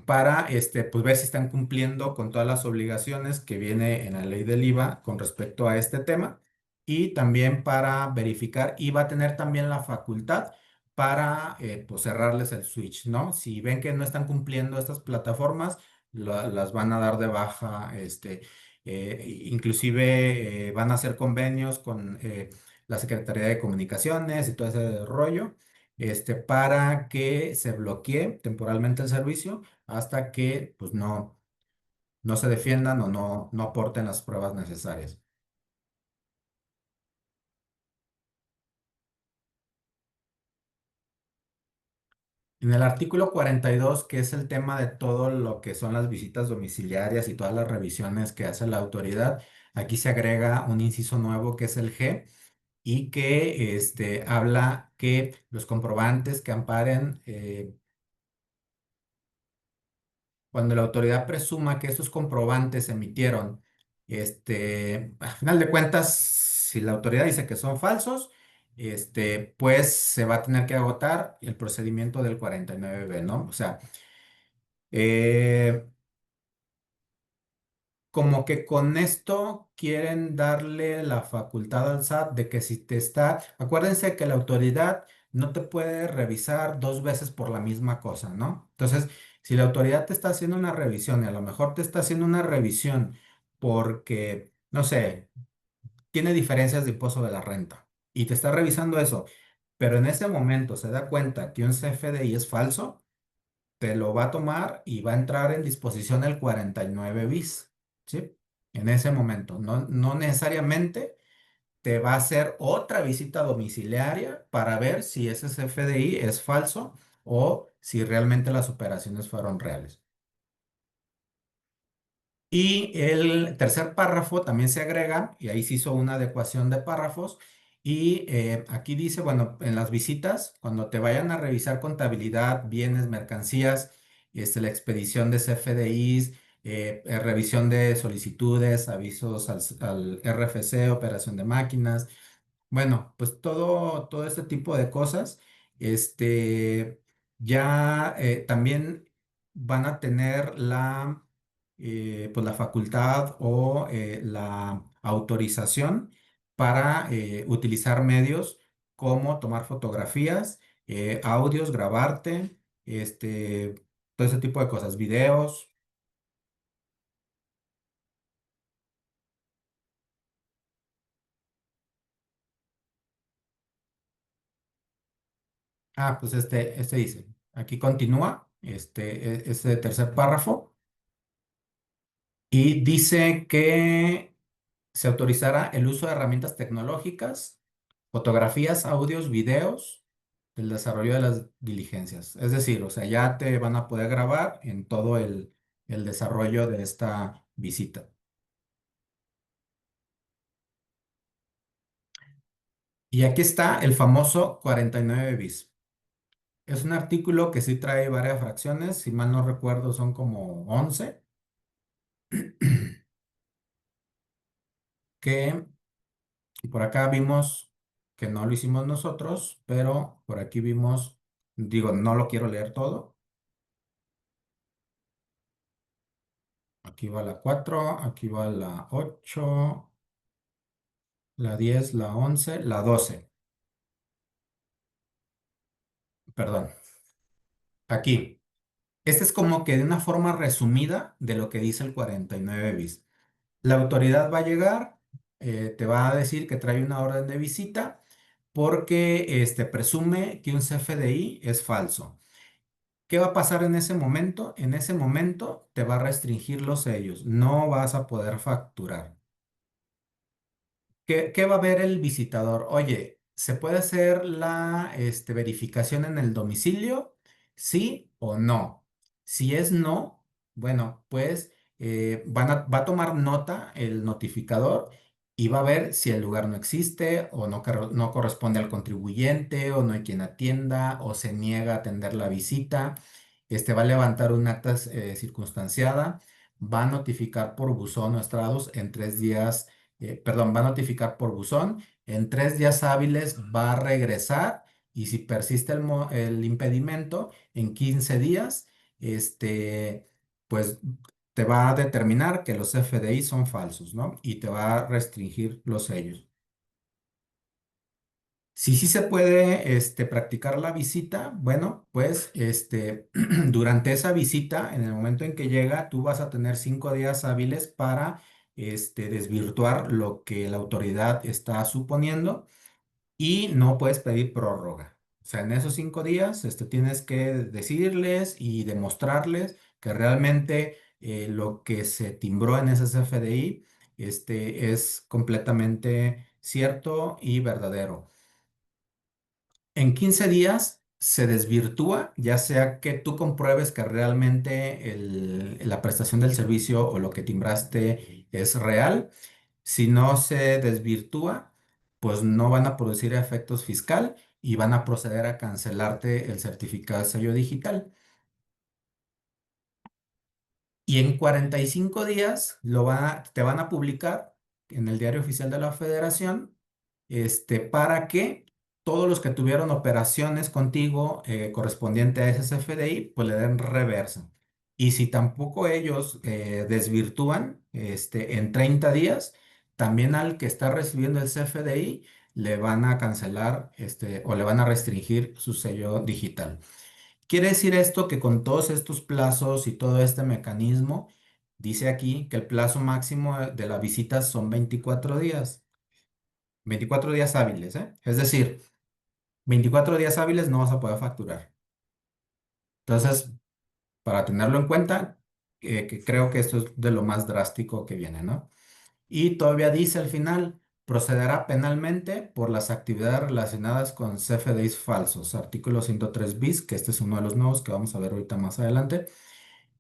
para pues ver si están cumpliendo con todas las obligaciones que viene en la ley del IVA con respecto a este tema y también para verificar y va a tener también la facultad para pues cerrarles el switch, ¿no? Si ven que no están cumpliendo estas plataformas, las van a dar de baja, inclusive van a hacer convenios con la Secretaría de Comunicaciones y todo ese rollo, para que se bloquee temporalmente el servicio hasta que pues no se defiendan o no aporten las pruebas necesarias. En el artículo 42, que es el tema de todo lo que son las visitas domiciliarias y todas las revisiones que hace la autoridad, aquí se agrega un inciso nuevo que es el G y que habla que los comprobantes que amparen cuando la autoridad presuma que esos comprobantes se emitieron, a final de cuentas, si la autoridad dice que son falsos, pues se va a tener que agotar el procedimiento del 49B, ¿no? O sea, eh, como que con esto quieren darle la facultad al SAT de que si te está, acuérdense que la autoridad no te puede revisar dos veces por la misma cosa, ¿no? Entonces, si la autoridad te está haciendo una revisión y a lo mejor te está haciendo una revisión porque, no sé, tiene diferencias de impuesto de la renta y te está revisando eso, pero en ese momento se da cuenta que un CFDI es falso, te lo va a tomar y va a entrar en disposición el 49 bis, ¿sí? En ese momento, no necesariamente te va a hacer otra visita domiciliaria para ver si ese CFDI es falso o si realmente las operaciones fueron reales. Y el tercer párrafo también se agrega, y ahí se hizo una adecuación de párrafos, y aquí dice, bueno, en las visitas, cuando te vayan a revisar contabilidad, bienes, mercancías, la expedición de CFDIs, revisión de solicitudes, avisos al RFC, operación de máquinas, bueno, pues todo este tipo de cosas, ya también van a tener pues la facultad o la autorización para utilizar medios como tomar fotografías, audios, grabarte, todo ese tipo de cosas, videos. Ah, pues este dice, aquí continúa, este tercer párrafo. Y dice que se autorizará el uso de herramientas tecnológicas, fotografías, audios, videos del desarrollo de las diligencias. Es decir, o sea, ya te van a poder grabar en todo el desarrollo de esta visita. Y aquí está el famoso 49 bis. Es un artículo que sí trae varias fracciones, si mal no recuerdo son como 11, que por acá vimos que no lo hicimos nosotros, pero por aquí vimos, digo, no lo quiero leer todo. Aquí va la 4, aquí va la 8, la 10, la 11, la 12. Perdón. Aquí. Este es como que de una forma resumida de lo que dice el 49 bis. La autoridad va a llegar, te va a decir que trae una orden de visita porque presume que un CFDI es falso. ¿Qué va a pasar en ese momento? En ese momento te va a restringir los sellos, no vas a poder facturar. ¿Qué va a ver el visitador? Oye, ¿se puede hacer la verificación en el domicilio? ¿Sí o no? Si es no, bueno, pues va a tomar nota el notificador y va a ver si el lugar no existe o no corresponde al contribuyente o no hay quien atienda o se niega a atender la visita. Va a levantar un acta circunstanciada, va a notificar por buzón o estrados en 3 días, perdón, va a notificar por buzón, en 3 días hábiles va a regresar y si persiste el impedimento, en 15 días este, pues te va a determinar que los FDI son falsos, ¿no? Y te va a restringir los sellos. Si sí se puede practicar la visita, bueno, pues durante esa visita, en el momento en que llega, tú vas a tener 5 días hábiles para desvirtuar lo que la autoridad está suponiendo y no puedes pedir prórroga. O sea, en esos 5 días tienes que decirles y demostrarles que realmente lo que se timbró en ese CFDI es completamente cierto y verdadero. En 15 días se desvirtúa, ya sea que tú compruebes que realmente la prestación del servicio o lo que timbraste es real. Si no se desvirtúa, pues no van a producir efectos fiscal y van a proceder a cancelarte el certificado de sello digital. Y en 45 días te van a publicar en el Diario Oficial de la Federación, para que todos los que tuvieron operaciones contigo correspondiente a ese CFDI, pues le den reversa. Y si tampoco ellos desvirtúan en 30 días, también al que está recibiendo el CFDI le van a cancelar o le van a restringir su sello digital. Quiere decir esto que con todos estos plazos y todo este mecanismo, dice aquí que el plazo máximo de la visita son 24 días. 24 días hábiles, ¿eh? Es decir, 24 días hábiles no vas a poder facturar. Entonces, para tenerlo en cuenta, que creo que esto es de lo más drástico que viene, ¿no? Y todavía dice al final, procederá penalmente por las actividades relacionadas con CFDIs falsos, artículo 103 bis, que este es uno de los nuevos que vamos a ver ahorita más adelante.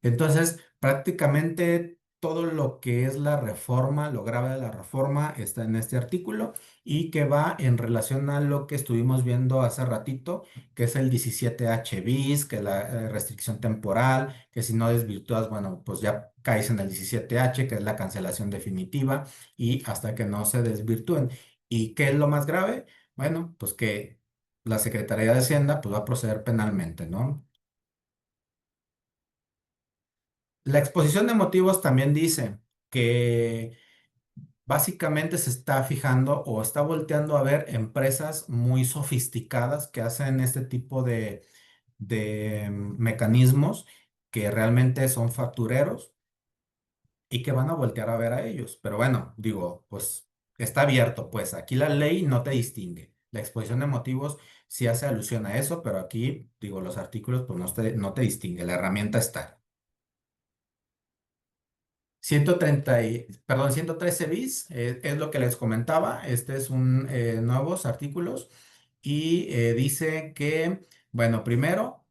Entonces, prácticamente todo lo que es la reforma, lo grave de la reforma, está en este artículo y que va en relación a lo que estuvimos viendo hace ratito, que es el 17H bis, que la restricción temporal, que si no desvirtúas, bueno, pues ya caes en el 17H, que es la cancelación definitiva, y hasta que no se desvirtúen. ¿Y qué es lo más grave? Bueno, pues que la Secretaría de Hacienda pues va a proceder penalmente, ¿no? La exposición de motivos también dice que básicamente se está fijando o está volteando a ver empresas muy sofisticadas que hacen este tipo de mecanismos que realmente son factureros y que van a voltear a ver a ellos. Pero bueno, digo, pues está abierto, pues aquí la ley no te distingue. La exposición de motivos sí hace alusión a eso, pero aquí, digo, los artículos pues no te distingue, la herramienta está. 113 bis, es lo que les comentaba. Este es un nuevos artículos y dice que, bueno, primero,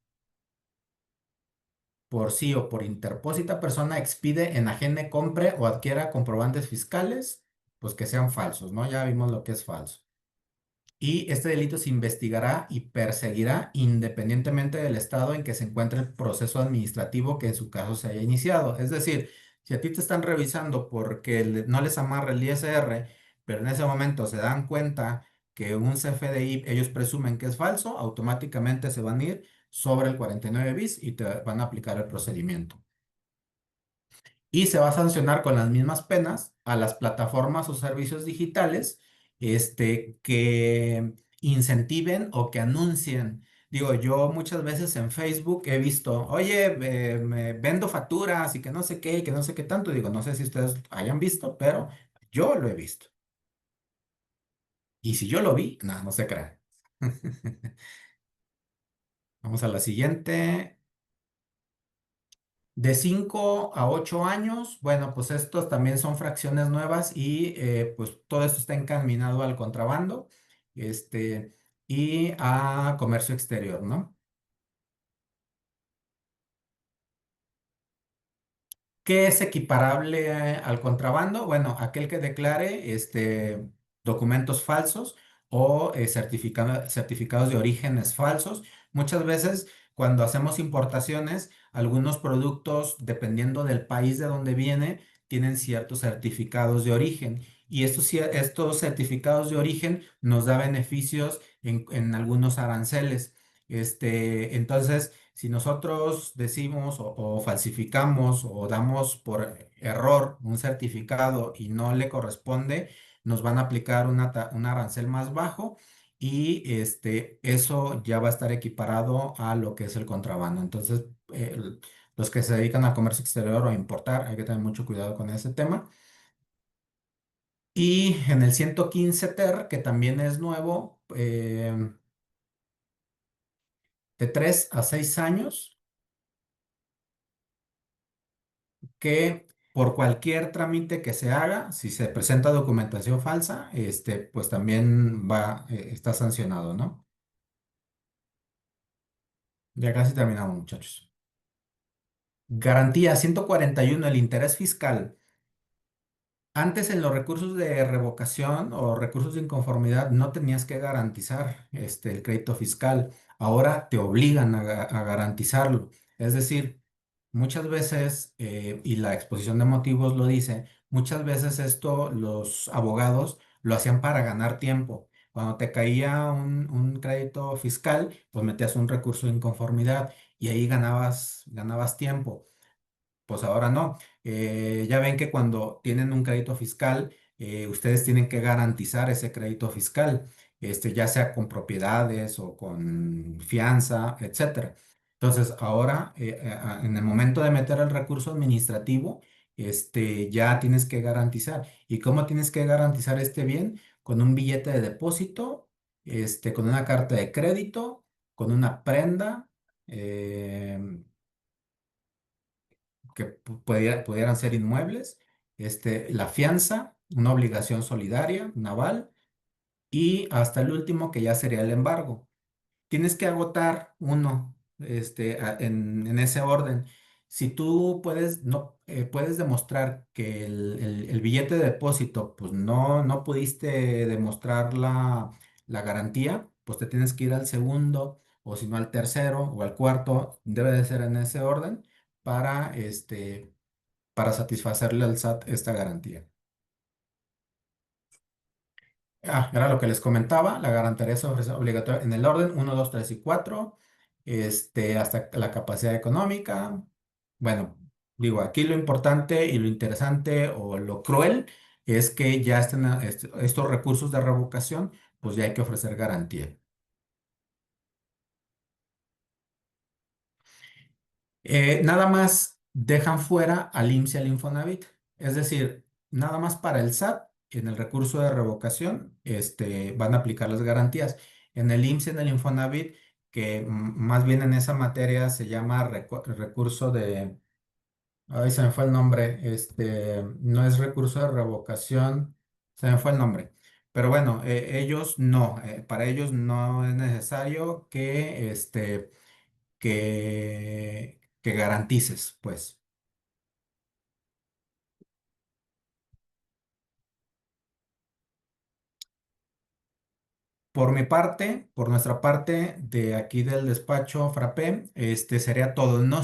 por sí o por interpósita persona expide, enajene, compre o adquiera comprobantes fiscales, pues que sean falsos, ¿no? Ya vimos lo que es falso. Y este delito se investigará y perseguirá independientemente del estado en que se encuentre el proceso administrativo que en su caso se haya iniciado. Es decir, si a ti te están revisando porque no les amarra el ISR, pero en ese momento se dan cuenta que un CFDI ellos presumen que es falso, automáticamente se van a ir sobre el 49 bis y te van a aplicar el procedimiento. Y se va a sancionar con las mismas penas a las plataformas o servicios digitales que incentiven o que anuncien. Digo, yo muchas veces en Facebook he visto, oye, me vendo facturas y que no sé qué, y que no sé qué tanto. Digo, no sé si ustedes hayan visto, pero yo lo he visto. Y si yo lo vi, no se crean. Vamos a la siguiente. De 5 a 8 años, bueno, pues estos también son fracciones nuevas y pues todo esto está encaminado al contrabando y a comercio exterior, ¿no? ¿Qué es equiparable al contrabando? Bueno, aquel que declare documentos falsos o certificados de orígenes falsos. Muchas veces cuando hacemos importaciones, algunos productos, dependiendo del país de donde viene, tienen ciertos certificados de origen. Y estos certificados de origen nos da beneficios en algunos aranceles. Entonces, Si nosotros decimos o falsificamos o damos por error un certificado y no le corresponde, nos van a aplicar un arancel más bajo y eso ya va a estar equiparado a lo que es el contrabando. Entonces, los que se dedican al comercio exterior o a importar, hay que tener mucho cuidado con ese tema. Y en el 115 TER, que también es nuevo, de 3 a 6 años, que por cualquier trámite que se haga, si se presenta documentación falsa, pues también está sancionado, ¿no? Ya casi terminamos, muchachos. Garantía 141, el interés fiscal. Antes en los recursos de revocación o recursos de inconformidad no tenías que garantizar el crédito fiscal. Ahora te obligan a garantizarlo. Es decir, muchas veces, y la exposición de motivos lo dice, muchas veces esto los abogados lo hacían para ganar tiempo. Cuando te caía un crédito fiscal, pues metías un recurso de inconformidad y ahí ganabas tiempo. Pues ahora no. Ya ven que cuando tienen un crédito fiscal, ustedes tienen que garantizar ese crédito fiscal, ya sea con propiedades o con fianza, etcétera. Entonces, ahora, en el momento de meter el recurso administrativo, ya tienes que garantizar. ¿Y cómo tienes que garantizar este bien? Con un billete de depósito, con una carta de crédito, con una prenda. Que pudieran ser inmuebles, la fianza, una obligación solidaria, naval, y hasta el último que ya sería el embargo. Tienes que agotar uno, en ese orden. Si tú no, puedes demostrar que el billete de depósito, pues no pudiste demostrar la garantía, pues te tienes que ir al segundo, o si no al tercero o al cuarto, debe de ser en ese orden para, para satisfacerle al SAT esta garantía. Era lo que les comentaba, la garantía se ofrece obligatoria en el orden 1, 2, 3 y 4, hasta la capacidad económica. Bueno, digo, aquí lo importante y lo interesante o lo cruel es que ya estén estos recursos de revocación, pues ya hay que ofrecer garantía. Nada más dejan fuera al IMSS y al Infonavit. Es decir, nada más para el SAT, en el recurso de revocación, van a aplicar las garantías. En el IMSS y en el Infonavit, que más bien en esa materia se llama recurso de... Ay, se me fue el nombre. No es recurso de revocación, se me fue el nombre. Pero bueno, ellos no, para ellos no es necesario que garantices, pues. Por mi parte, por nuestra parte, de aquí del despacho Frappé, sería todo. No